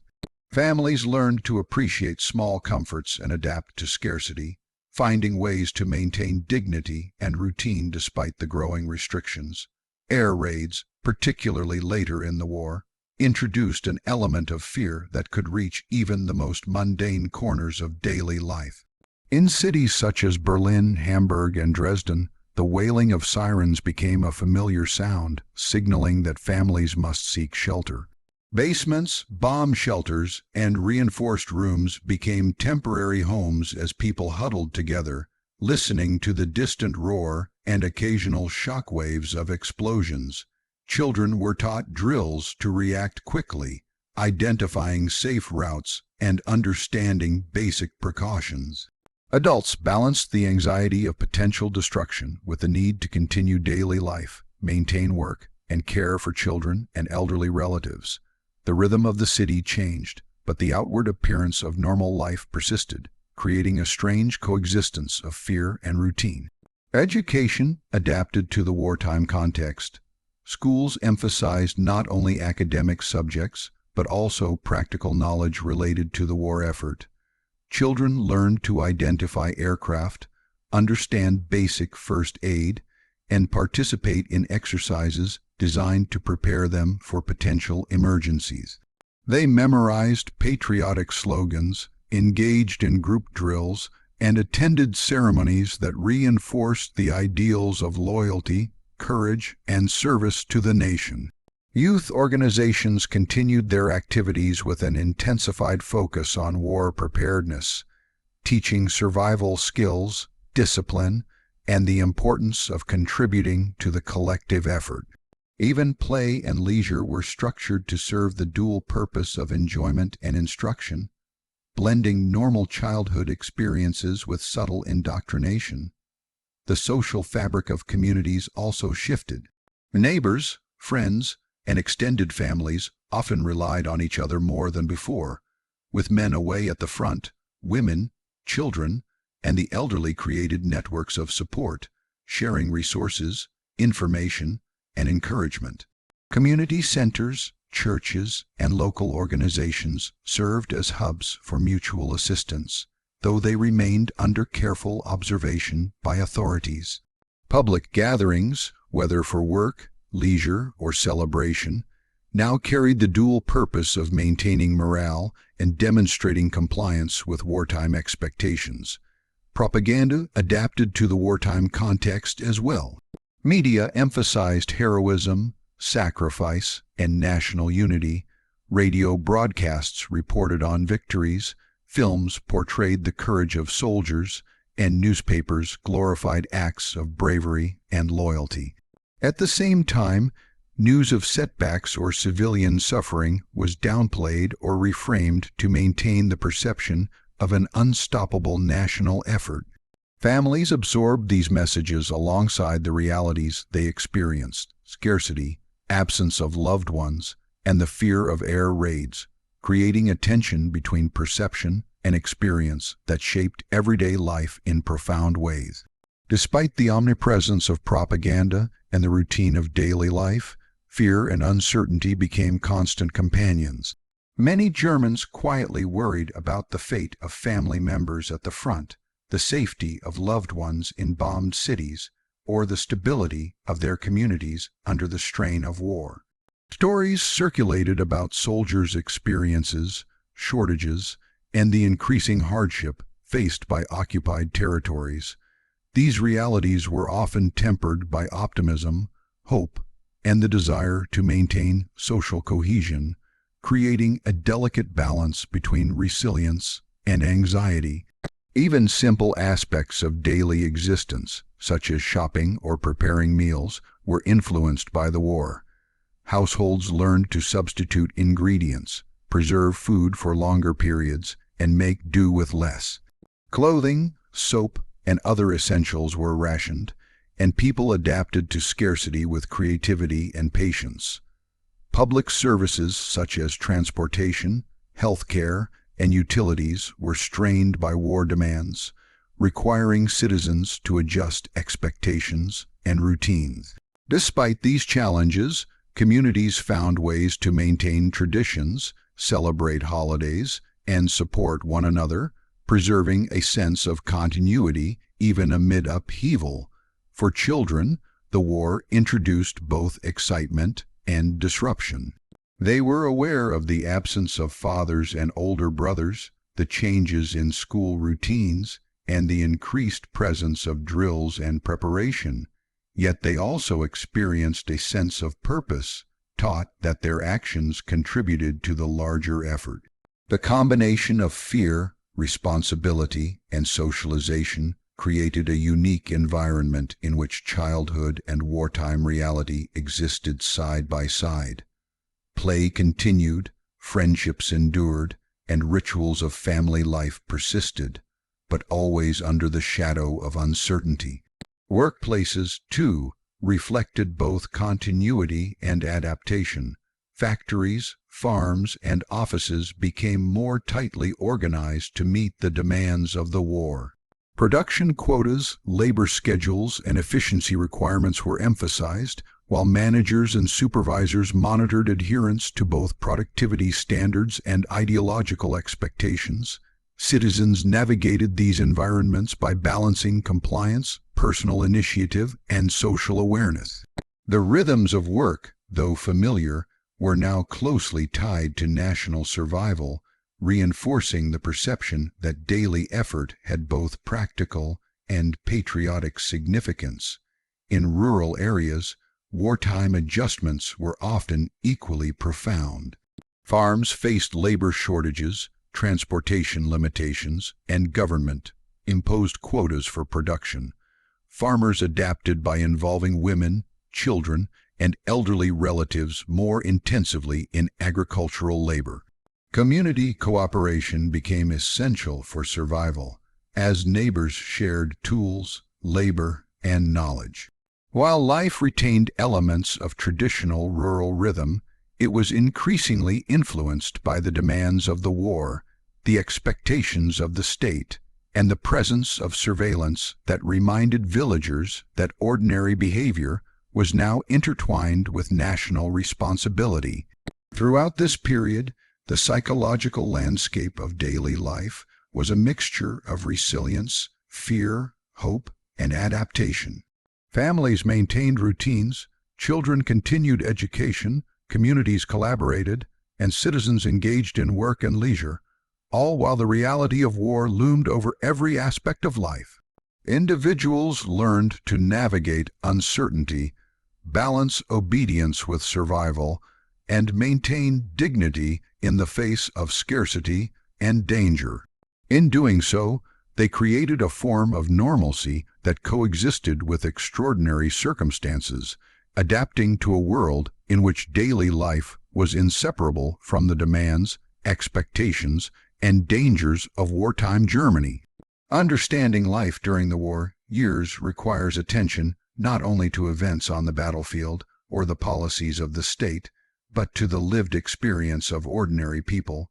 Families learned to appreciate small comforts and adapt to scarcity, finding ways to maintain dignity and routine despite the growing restrictions. Air raids, particularly later in the war, introduced an element of fear that could reach even the most mundane corners of daily life. In cities such as Berlin, Hamburg, and Dresden, the wailing of sirens became a familiar sound, signaling that families must seek shelter. Basements, bomb shelters, and reinforced rooms became temporary homes as people huddled together, listening to the distant roar and occasional shock waves of explosions. Children were taught drills to react quickly, identifying safe routes and understanding basic precautions. Adults balanced the anxiety of potential destruction with the need to continue daily life, maintain work, and care for children and elderly relatives. The rhythm of the city changed, but the outward appearance of normal life persisted, creating a strange coexistence of fear and routine. Education adapted to the wartime context. Schools emphasized not only academic subjects, but also practical knowledge related to the war effort. Children learned to identify aircraft, understand basic first aid, and participate in exercises designed to prepare them for potential emergencies. They memorized patriotic slogans, engaged in group drills, and attended ceremonies that reinforced the ideals of loyalty, courage, and service to the nation. Youth organizations continued their activities with an intensified focus on war preparedness, teaching survival skills, discipline, and the importance of contributing to the collective effort. Even play and leisure were structured to serve the dual purpose of enjoyment and instruction, blending normal childhood experiences with subtle indoctrination. The social fabric of communities also shifted. Neighbors, friends, and extended families often relied on each other more than before. With men away at the front, women, children, and the elderly created networks of support, sharing resources, information, and encouragement. Community centers, churches, and local organizations served as hubs for mutual assistance, though they remained under careful observation by authorities. Public gatherings, whether for work, leisure, or celebration, now carried the dual purpose of maintaining morale and demonstrating compliance with wartime expectations. Propaganda adapted to the wartime context as well. Media emphasized heroism, sacrifice, and national unity. Radio broadcasts reported on victories, films portrayed the courage of soldiers, and newspapers glorified acts of bravery and loyalty. At the same time, news of setbacks or civilian suffering was downplayed or reframed to maintain the perception of an unstoppable national effort. Families absorbed these messages alongside the realities they experienced: scarcity, absence of loved ones, and the fear of air raids, creating a tension between perception and experience that shaped everyday life in profound ways. Despite the omnipresence of propaganda and the routine of daily life, fear and uncertainty became constant companions. Many Germans quietly worried about the fate of family members at the front, the safety of loved ones in bombed cities, or the stability of their communities under the strain of war. Stories circulated about soldiers' experiences, shortages, and the increasing hardship faced by occupied territories. These realities were often tempered by optimism, hope, and the desire to maintain social cohesion, creating a delicate balance between resilience and anxiety. Even simple aspects of daily existence, such as shopping or preparing meals, were influenced by the war. Households learned to substitute ingredients, preserve food for longer periods, and make do with less. Clothing, soap, and other essentials were rationed, and people adapted to scarcity with creativity and patience. Public services such as transportation, healthcare, and utilities were strained by war demands, requiring citizens to adjust expectations and routines. Despite these challenges, communities found ways to maintain traditions, celebrate holidays, and support one another, preserving a sense of continuity even amid upheaval. For children, the war introduced both excitement and disruption. They were aware of the absence of fathers and older brothers, the changes in school routines, and the increased presence of drills and preparation. Yet they also experienced a sense of purpose, taught that their actions contributed to the larger effort. The combination of fear, responsibility, and socialization created a unique environment in which childhood and wartime reality existed side by side. Play continued, friendships endured, and rituals of family life persisted, but always under the shadow of uncertainty. Workplaces, too, reflected both continuity and adaptation. Factories, farms, and offices became more tightly organized to meet the demands of the war. Production quotas, labor schedules, and efficiency requirements were emphasized, while managers and supervisors monitored adherence to both productivity standards and ideological expectations. Citizens navigated these environments by balancing compliance, personal initiative, and social awareness. The rhythms of work, though familiar, were now closely tied to national survival, reinforcing the perception that daily effort had both practical and patriotic significance. In rural areas, wartime adjustments were often equally profound. Farms faced labor shortages, transportation limitations, and government-imposed quotas for production. Farmers adapted by involving women, children, and elderly relatives more intensively in agricultural labor. Community cooperation became essential for survival, as neighbors shared tools, labor, and knowledge. While life retained elements of traditional rural rhythm, it was increasingly influenced by the demands of the war, the expectations of the state, and the presence of surveillance that reminded villagers that ordinary behavior was now intertwined with national responsibility. Throughout this period, the psychological landscape of daily life was a mixture of resilience, fear, hope, and adaptation. Families maintained routines, children continued education, communities collaborated, and citizens engaged in work and leisure, all while the reality of war loomed over every aspect of life. Individuals learned to navigate uncertainty, balance obedience with survival, and maintain dignity in the face of scarcity and danger. In doing so, they created a form of normalcy that coexisted with extraordinary circumstances, adapting to a world in which daily life was inseparable from the demands, expectations, and dangers of wartime Germany. Understanding life during the war years requires attention not only to events on the battlefield or the policies of the state, but to the lived experience of ordinary people.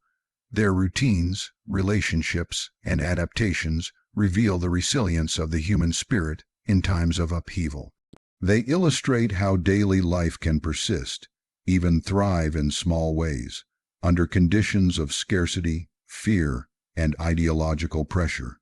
Their routines, relationships, and adaptations reveal the resilience of the human spirit in times of upheaval. They illustrate how daily life can persist, even thrive in small ways, under conditions of scarcity, fear, and ideological pressure.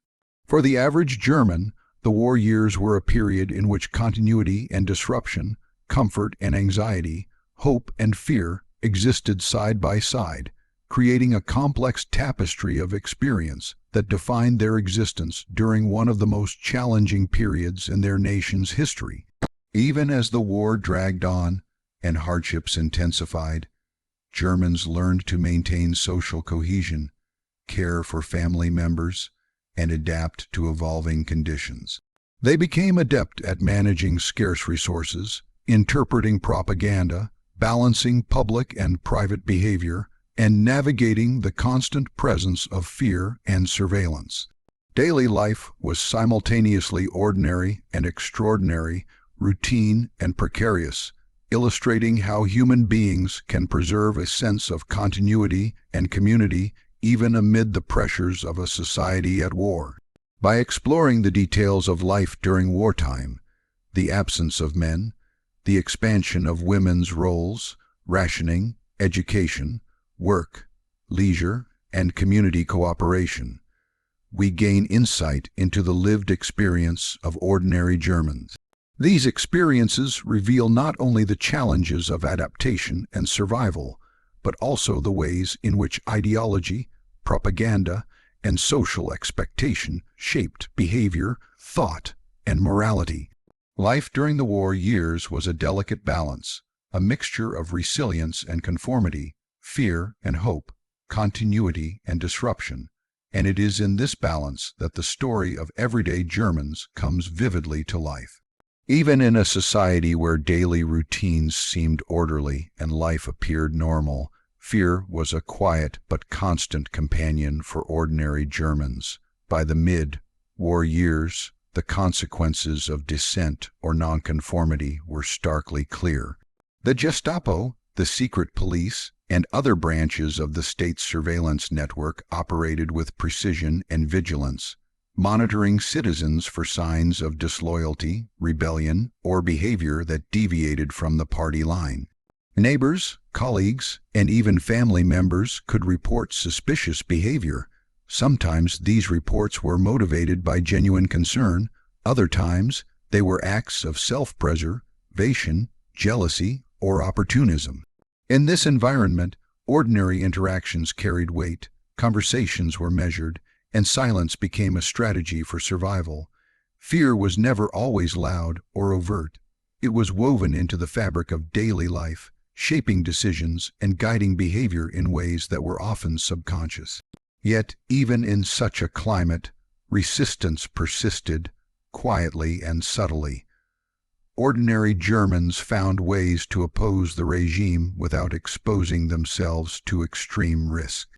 For the average German, the war years were a period in which continuity and disruption, comfort and anxiety, hope and fear existed side by side, creating a complex tapestry of experience that defined their existence during one of the most challenging periods in their nation's history. Even as the war dragged on and hardships intensified, Germans learned to maintain social cohesion, care for family members, and adapt to evolving conditions. They became adept at managing scarce resources, interpreting propaganda, balancing public and private behavior, and navigating the constant presence of fear and surveillance. Daily life was simultaneously ordinary and extraordinary, routine and precarious, illustrating how human beings can preserve a sense of continuity and community even amid the pressures of a society at war. By exploring the details of life during wartime, the absence of men, the expansion of women's roles, rationing, education, work, leisure, and community cooperation, we gain insight into the lived experience of ordinary Germans. These experiences reveal not only the challenges of adaptation and survival, but also the ways in which ideology, propaganda, and social expectation shaped behavior, thought, and morality. Life during the war years was a delicate balance, a mixture of resilience and conformity, fear and hope, continuity and disruption, and it is in this balance that the story of everyday Germans comes vividly to life. Even in a society where daily routines seemed orderly and life appeared normal, fear was a quiet but constant companion for ordinary Germans. By the mid-war years, the consequences of dissent or nonconformity were starkly clear. The Gestapo, the secret police, and other branches of the state's surveillance network operated with precision and vigilance, monitoring citizens for signs of disloyalty, rebellion, or behavior that deviated from the party line. Neighbors, colleagues, and even family members could report suspicious behavior. Sometimes these reports were motivated by genuine concern, other times they were acts of self-preservation, jealousy, or opportunism. In this environment, ordinary interactions carried weight, conversations were measured, and silence became a strategy for survival. Fear was never always loud or overt. It was woven into the fabric of daily life, shaping decisions and guiding behavior in ways that were often subconscious. Yet, even in such a climate, resistance persisted, quietly and subtly. Ordinary Germans found ways to oppose the regime without exposing themselves to extreme risk.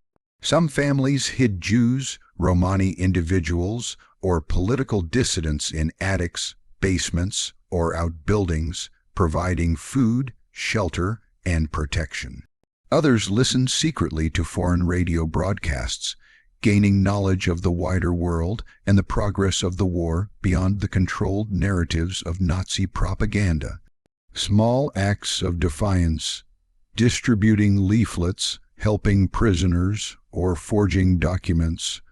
Some families hid Jews, Romani individuals, or political dissidents in attics, basements, or outbuildings, providing food, shelter, and protection. Others listened secretly to foreign radio broadcasts, gaining knowledge of the wider world and the progress of the war beyond the controlled narratives of Nazi propaganda. Small acts of defiance, distributing leaflets, helping prisoners, or forging documents,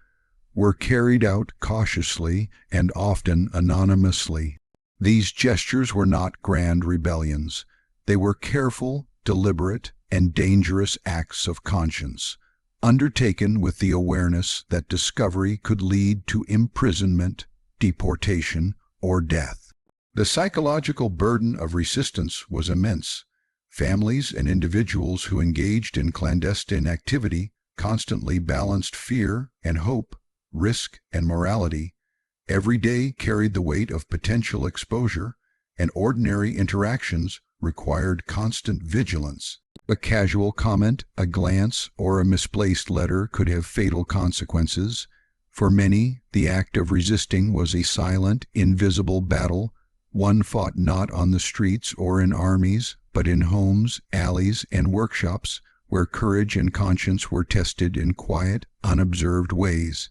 were carried out cautiously and often anonymously. These gestures were not grand rebellions. They were careful, deliberate, and dangerous acts of conscience, undertaken with the awareness that discovery could lead to imprisonment, deportation, or death. The psychological burden of resistance was immense. Families and individuals who engaged in clandestine activity constantly balanced fear and hope, risk and morality. Every day carried the weight of potential exposure, and ordinary interactions required constant vigilance. A casual comment, a glance, or a misplaced letter could have fatal consequences. For many, the act of resisting was a silent, invisible battle, one fought not on the streets or in armies, but in homes, alleys, and workshops, where courage and conscience were tested in quiet, unobserved ways.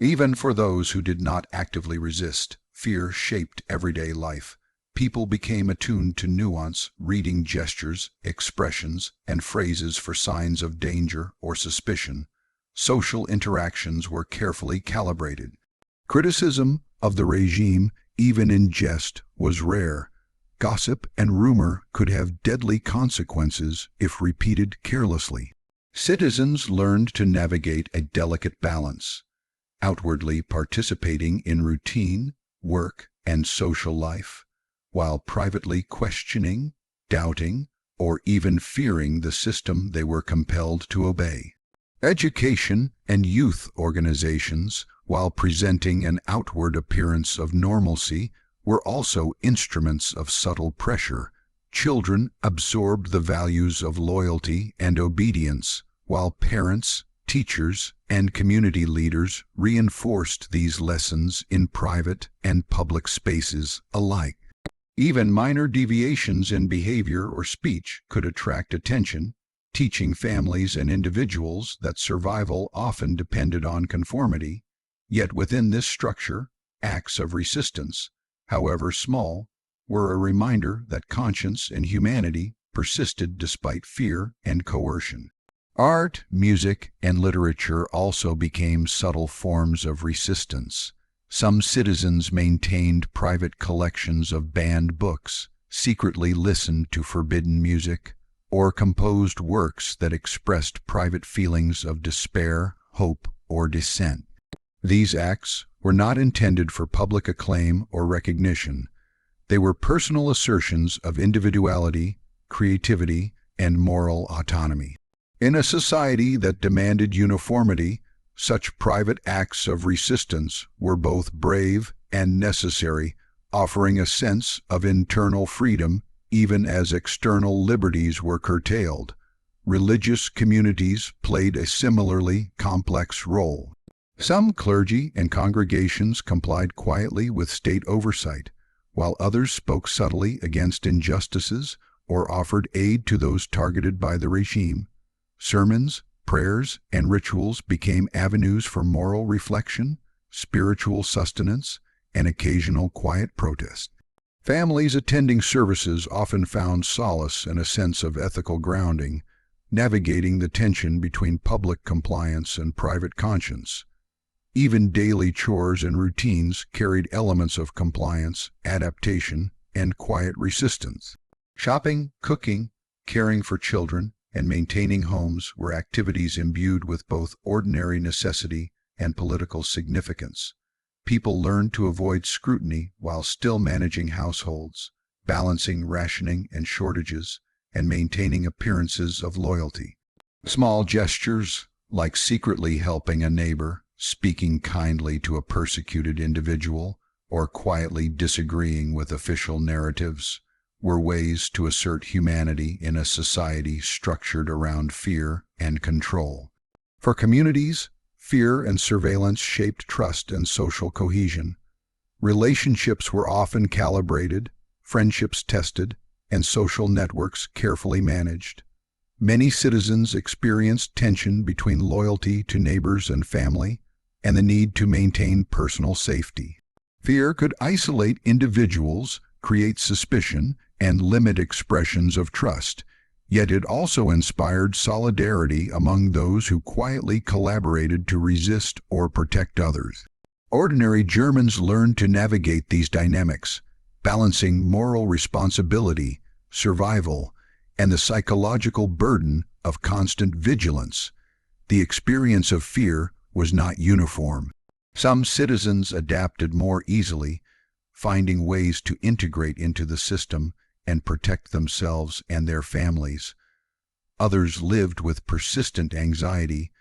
Even for those who did not actively resist, fear shaped everyday life. People became attuned to nuance, reading gestures, expressions, and phrases for signs of danger or suspicion. Social interactions were carefully calibrated. Criticism of the regime, even in jest, was rare. Gossip and rumor could have deadly consequences if repeated carelessly. Citizens learned to navigate a delicate balance, outwardly participating in routine, work, and social life, while privately questioning, doubting, or even fearing the system they were compelled to obey. Education and youth organizations, while presenting an outward appearance of normalcy, were also instruments of subtle pressure. Children absorbed the values of loyalty and obedience, while parents, teachers, and community leaders reinforced these lessons in private and public spaces alike. Even minor deviations in behavior or speech could attract attention, teaching families and individuals that survival often depended on conformity. Yet within this structure, acts of resistance, however small, were a reminder that conscience and humanity persisted despite fear and coercion. Art, music, and literature also became subtle forms of resistance. Some citizens maintained private collections of banned books, secretly listened to forbidden music, or composed works that expressed private feelings of despair, hope, or dissent. These acts were not intended for public acclaim or recognition. They were personal assertions of individuality, creativity, and moral autonomy. In a society that demanded uniformity, such private acts of resistance were both brave and necessary, offering a sense of internal freedom even as external liberties were curtailed. Religious communities played a similarly complex role. Some clergy and congregations complied quietly with state oversight, while others spoke subtly against injustices or offered aid to those targeted by the regime. Sermons, prayers, and rituals became avenues for moral reflection, spiritual sustenance, and occasional quiet protest. Families attending services often found solace in a sense of ethical grounding, navigating the tension between public compliance and private conscience. Even daily chores and routines carried elements of compliance, adaptation, and quiet resistance. Shopping, cooking, caring for children, and maintaining homes were activities imbued with both ordinary necessity and political significance. People learned to avoid scrutiny while still managing households, balancing rationing and shortages, and maintaining appearances of loyalty. Small gestures, like secretly helping a neighbor, speaking kindly to a persecuted individual, or quietly disagreeing with official narratives, were ways to assert humanity in a society structured around fear and control. For communities, fear and surveillance shaped trust and social cohesion. Relationships were often calibrated, friendships tested, and social networks carefully managed. Many citizens experienced tension between loyalty to neighbors and family and the need to maintain personal safety. Fear could isolate individuals, create suspicion, and limit expressions of trust, yet it also inspired solidarity among those who quietly collaborated to resist or protect others. Ordinary Germans learned to navigate these dynamics, balancing moral responsibility, survival, and the psychological burden of constant vigilance. The experience of fear was not uniform. Some citizens adapted more easily, finding ways to integrate into the system and protect themselves and their families. Others lived with persistent anxiety,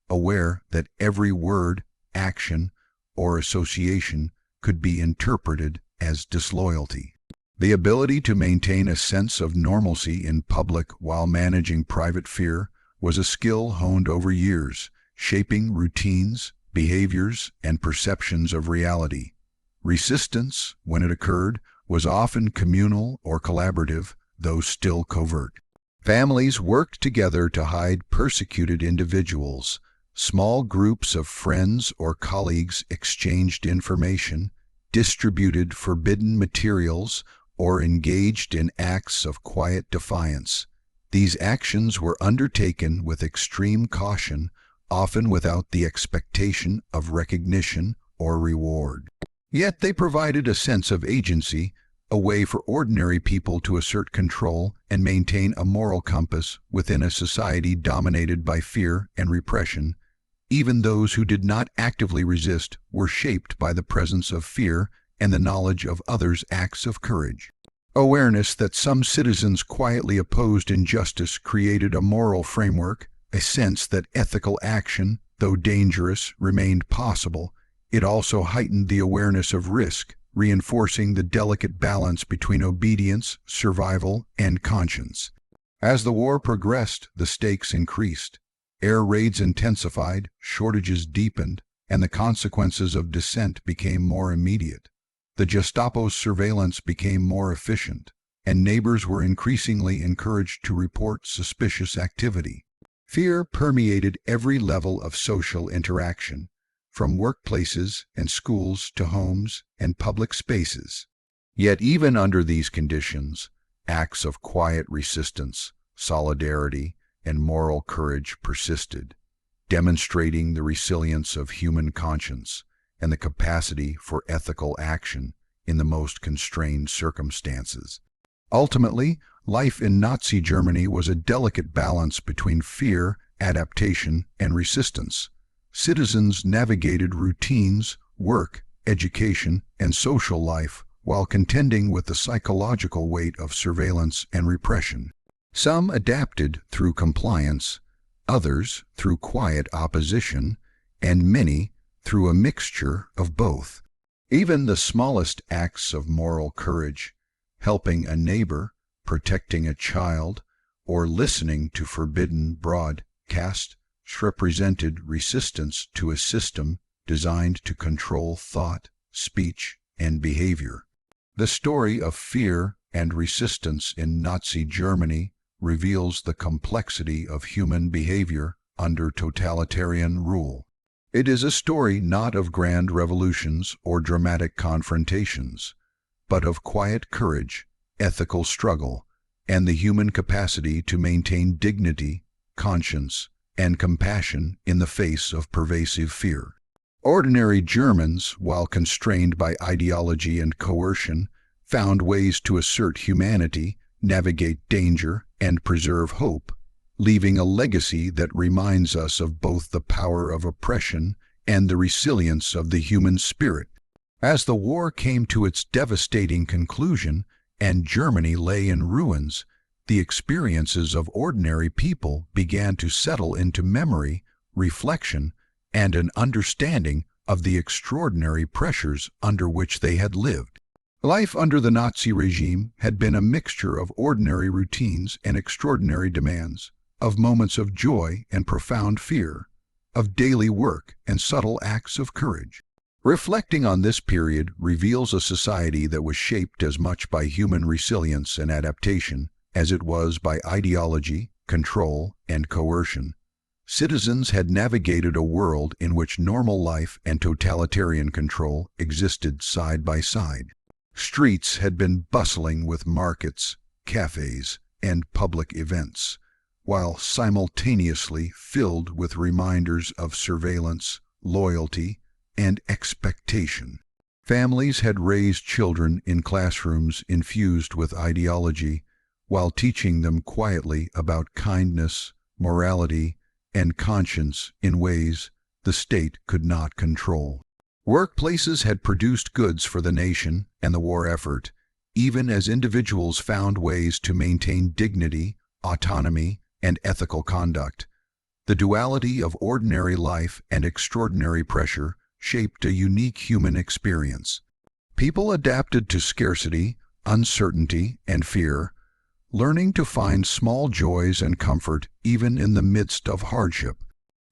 aware that every word, action, or association could be interpreted as disloyalty. The ability to maintain a sense of normalcy in public while managing private fear was a skill honed over years, shaping routines, behaviors, and perceptions of reality. Resistance, when it occurred, was often communal or collaborative, though still covert. Families worked together to hide persecuted individuals. Small groups of friends or colleagues exchanged information, distributed forbidden materials, or engaged in acts of quiet defiance. These actions were undertaken with extreme caution, often without the expectation of recognition or reward. Yet they provided a sense of agency, a way for ordinary people to assert control and maintain a moral compass within a society dominated by fear and repression. Even those who did not actively resist were shaped by the presence of fear and the knowledge of others' acts of courage. Awareness that some citizens quietly opposed injustice created a moral framework, a sense that ethical action, though dangerous, remained possible. It also heightened the awareness of risk, reinforcing the delicate balance between obedience, survival, and conscience. As the war progressed, the stakes increased. Air raids intensified, shortages deepened, and the consequences of dissent became more immediate. The Gestapo's surveillance became more efficient, and neighbors were increasingly encouraged to report suspicious activity. Fear permeated every level of social interaction, from workplaces and schools to homes and public spaces. Yet even under these conditions, acts of quiet resistance, solidarity, and moral courage persisted, demonstrating the resilience of human conscience and the capacity for ethical action in the most constrained circumstances. Ultimately, life in Nazi Germany was a delicate balance between fear, adaptation, and resistance. Citizens navigated routines, work, education, and social life while contending with the psychological weight of surveillance and repression. Some adapted through compliance, others through quiet opposition, and many through a mixture of both. Even the smallest acts of moral courage, helping a neighbor, protecting a child, or listening to forbidden broadcasts, represented resistance to a system designed to control thought, speech, and behavior. The story of fear and resistance in Nazi Germany reveals the complexity of human behavior under totalitarian rule. It is a story not of grand revolutions or dramatic confrontations, but of quiet courage, ethical struggle, and the human capacity to maintain dignity, conscience, and compassion in the face of pervasive fear. Ordinary Germans, while constrained by ideology and coercion, found ways to assert humanity, navigate danger, and preserve hope, leaving a legacy that reminds us of both the power of oppression and the resilience of the human spirit. As the war came to its devastating conclusion and Germany lay in ruins, the experiences of ordinary people began to settle into memory, reflection, and an understanding of the extraordinary pressures under which they had lived. Life under the Nazi regime had been a mixture of ordinary routines and extraordinary demands, of moments of joy and profound fear, of daily work and subtle acts of courage. Reflecting on this period reveals a society that was shaped as much by human resilience and adaptation as it was by ideology, control, and coercion. Citizens had navigated a world in which normal life and totalitarian control existed side by side. Streets had been bustling with markets, cafes, and public events, while simultaneously filled with reminders of surveillance, loyalty, and expectation. Families had raised children in classrooms infused with ideology, while teaching them quietly about kindness, morality, and conscience in ways the state could not control. Workplaces had produced goods for the nation and the war effort, even as individuals found ways to maintain dignity, autonomy, and ethical conduct. The duality of ordinary life and extraordinary pressure shaped a unique human experience. People adapted to scarcity, uncertainty, and fear, learning to find small joys and comfort even in the midst of hardship.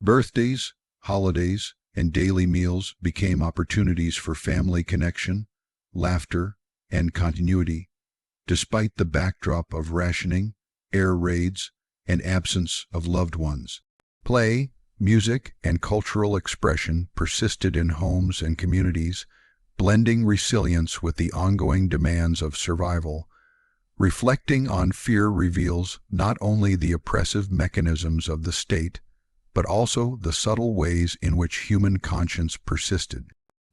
Birthdays, holidays, and daily meals became opportunities for family connection, laughter, and continuity, despite the backdrop of rationing, air raids, and absence of loved ones. Play, music, and cultural expression persisted in homes and communities, blending resilience with the ongoing demands of survival. Reflecting on fear reveals not only the oppressive mechanisms of the state, but also the subtle ways in which human conscience persisted.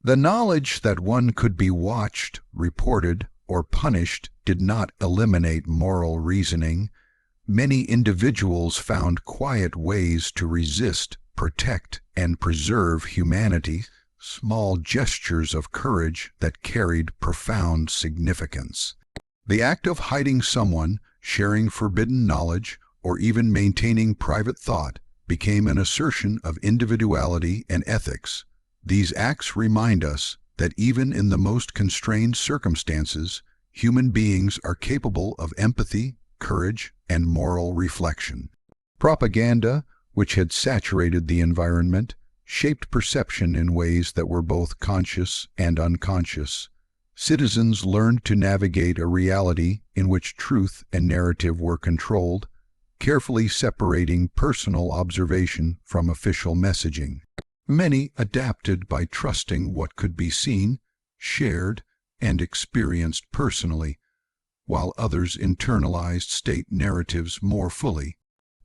The knowledge that one could be watched, reported, or punished did not eliminate moral reasoning. Many individuals found quiet ways to resist, protect, and preserve humanity, small gestures of courage that carried profound significance. The act of hiding someone, sharing forbidden knowledge, or even maintaining private thought became an assertion of individuality and ethics. These acts remind us that even in the most constrained circumstances, human beings are capable of empathy, courage, and moral reflection. Propaganda, which had saturated the environment, shaped perception in ways that were both conscious and unconscious. Citizens learned to navigate a reality in which truth and narrative were controlled, carefully separating personal observation from official messaging. Many adapted by trusting what could be seen, shared, and experienced personally, while others internalized state narratives more fully.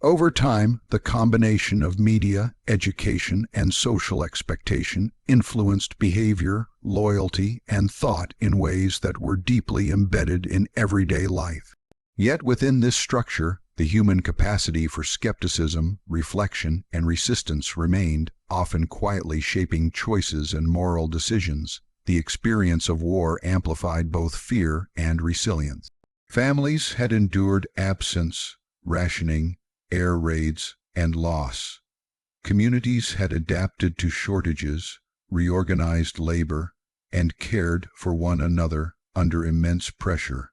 Over time, the combination of media, education, and social expectation influenced behavior, loyalty, and thought in ways that were deeply embedded in everyday life. Yet within this structure, the human capacity for skepticism, reflection, and resistance remained, often quietly shaping choices and moral decisions. the experience of war amplified both fear and resilience. Families had endured absence, rationing, air raids, and loss. Communities had adapted to shortages, reorganized labor, and cared for one another under immense pressure.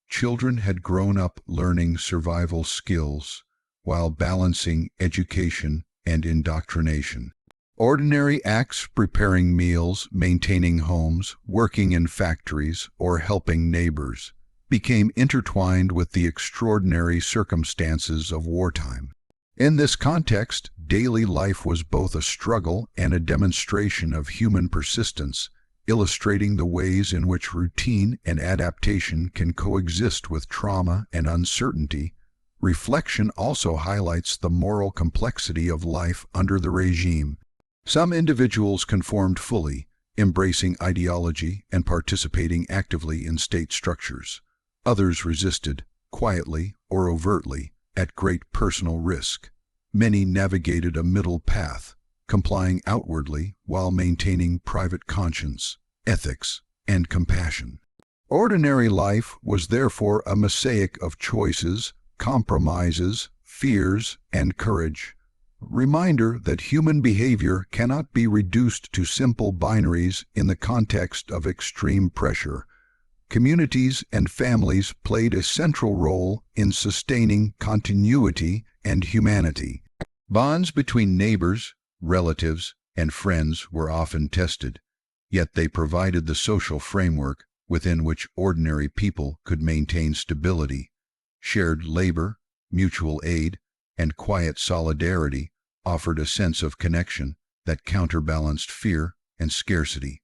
Children had grown up learning survival skills while balancing education and indoctrination. Ordinary acts, preparing meals, maintaining homes, working in factories, or helping neighbors, became intertwined with the extraordinary circumstances of wartime. In this context, daily life was both a struggle and a demonstration of human persistence, illustrating the ways in which routine and adaptation can coexist with trauma and uncertainty. Reflection also highlights the moral complexity of life under the regime. Some individuals conformed fully, embracing ideology and participating actively in state structures. Others resisted, quietly or overtly, at great personal risk. Many navigated a middle path, complying outwardly while maintaining private conscience, ethics, and compassion. Ordinary life was therefore a mosaic of choices, compromises, fears, and courage. Reminder that human behavior cannot be reduced to simple binaries in the context of extreme pressure. Communities and families played a central role in sustaining continuity and humanity. Bonds between neighbors, relatives, and friends were often tested, yet they provided the social framework within which ordinary people could maintain stability. Shared labor, mutual aid, and quiet solidarity offered a sense of connection that counterbalanced fear and scarcity.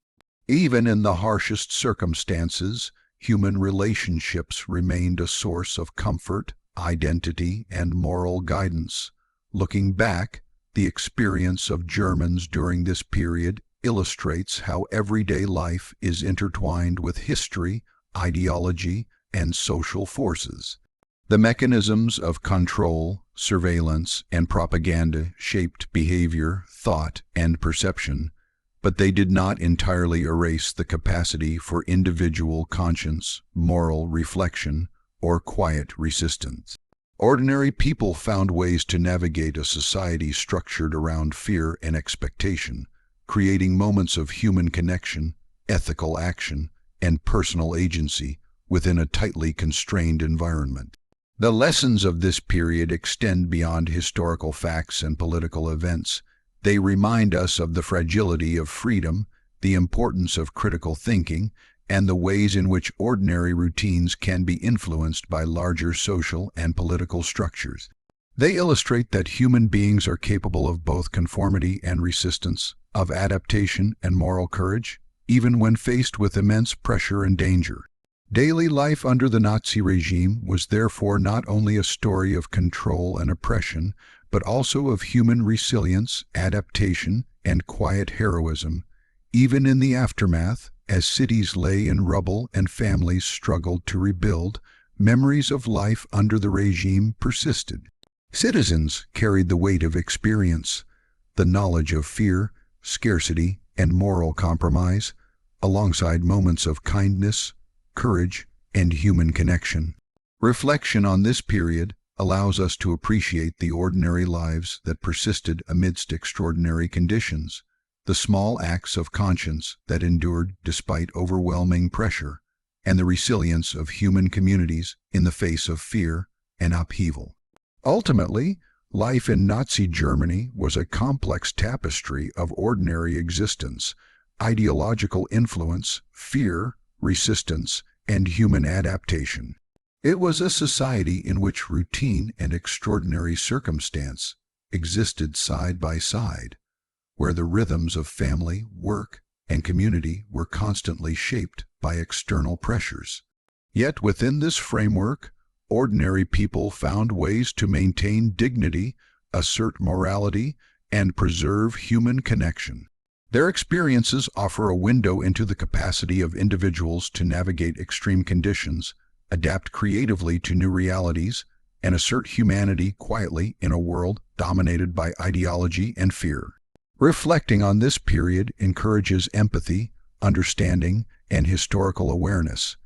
Even in the harshest circumstances, human relationships remained a source of comfort, identity, and moral guidance. Looking back, the experience of Germans during this period illustrates how everyday life is intertwined with history, ideology, and social forces. The mechanisms of control, surveillance, and propaganda shaped behavior, thought, and perception, but they did not entirely erase the capacity for individual conscience, moral reflection, or quiet resistance. Ordinary people found ways to navigate a society structured around fear and expectation, creating moments of human connection, ethical action, and personal agency within a tightly constrained environment. The lessons of this period extend beyond historical facts and political events. They remind us of the fragility of freedom, the importance of critical thinking, and the ways in which ordinary routines can be influenced by larger social and political structures. They illustrate that human beings are capable of both conformity and resistance, of adaptation and moral courage, even when faced with immense pressure and danger. Daily life under the Nazi regime was therefore not only a story of control and oppression, but also of human resilience, adaptation, and quiet heroism. Even in the aftermath, as cities lay in rubble and families struggled to rebuild, memories of life under the regime persisted. Citizens carried the weight of experience, the knowledge of fear, scarcity, and moral compromise, alongside moments of kindness, courage, and human connection. Reflection on this period allows us to appreciate the ordinary lives that persisted amidst extraordinary conditions, the small acts of conscience that endured despite overwhelming pressure, and the resilience of human communities in the face of fear and upheaval. Ultimately, life in Nazi Germany was a complex tapestry of ordinary existence, ideological influence, fear, resistance, and human adaptation. It was a society in which routine and extraordinary circumstance existed side by side, where the rhythms of family, work, and community were constantly shaped by external pressures. Yet within this framework, ordinary people found ways to maintain dignity, assert morality, and preserve human connection. Their experiences offer a window into the capacity of individuals to navigate extreme conditions, adapt creatively to new realities, and assert humanity quietly in a world dominated by ideology and fear. Reflecting on this period encourages empathy, understanding, and historical awareness.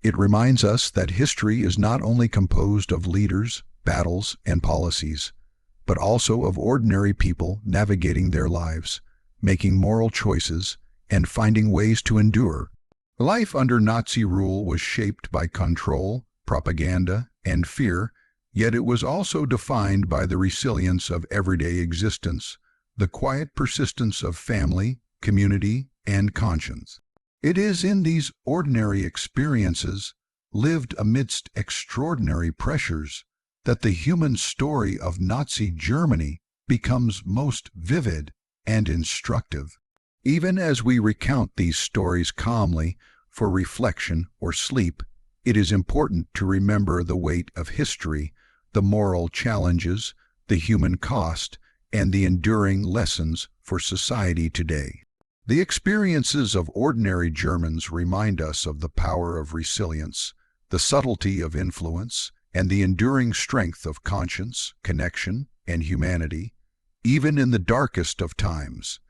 It reminds us that history is not only composed of leaders, battles, and policies, but also of ordinary people navigating their lives, making moral choices, and finding ways to endure. Life under Nazi rule was shaped by control, propaganda, and fear, yet it was also defined by the resilience of everyday existence, the quiet persistence of family, community, and conscience. It is in these ordinary experiences, lived amidst extraordinary pressures, that the human story of Nazi Germany becomes most vivid and instructive. Even as we recount these stories calmly for reflection or sleep, it is important to remember the weight of history, the moral challenges, the human cost, and the enduring lessons for society today. The experiences of ordinary Germans remind us of the power of resilience, the subtlety of influence, and the enduring strength of conscience, connection, and humanity, even in the darkest of times.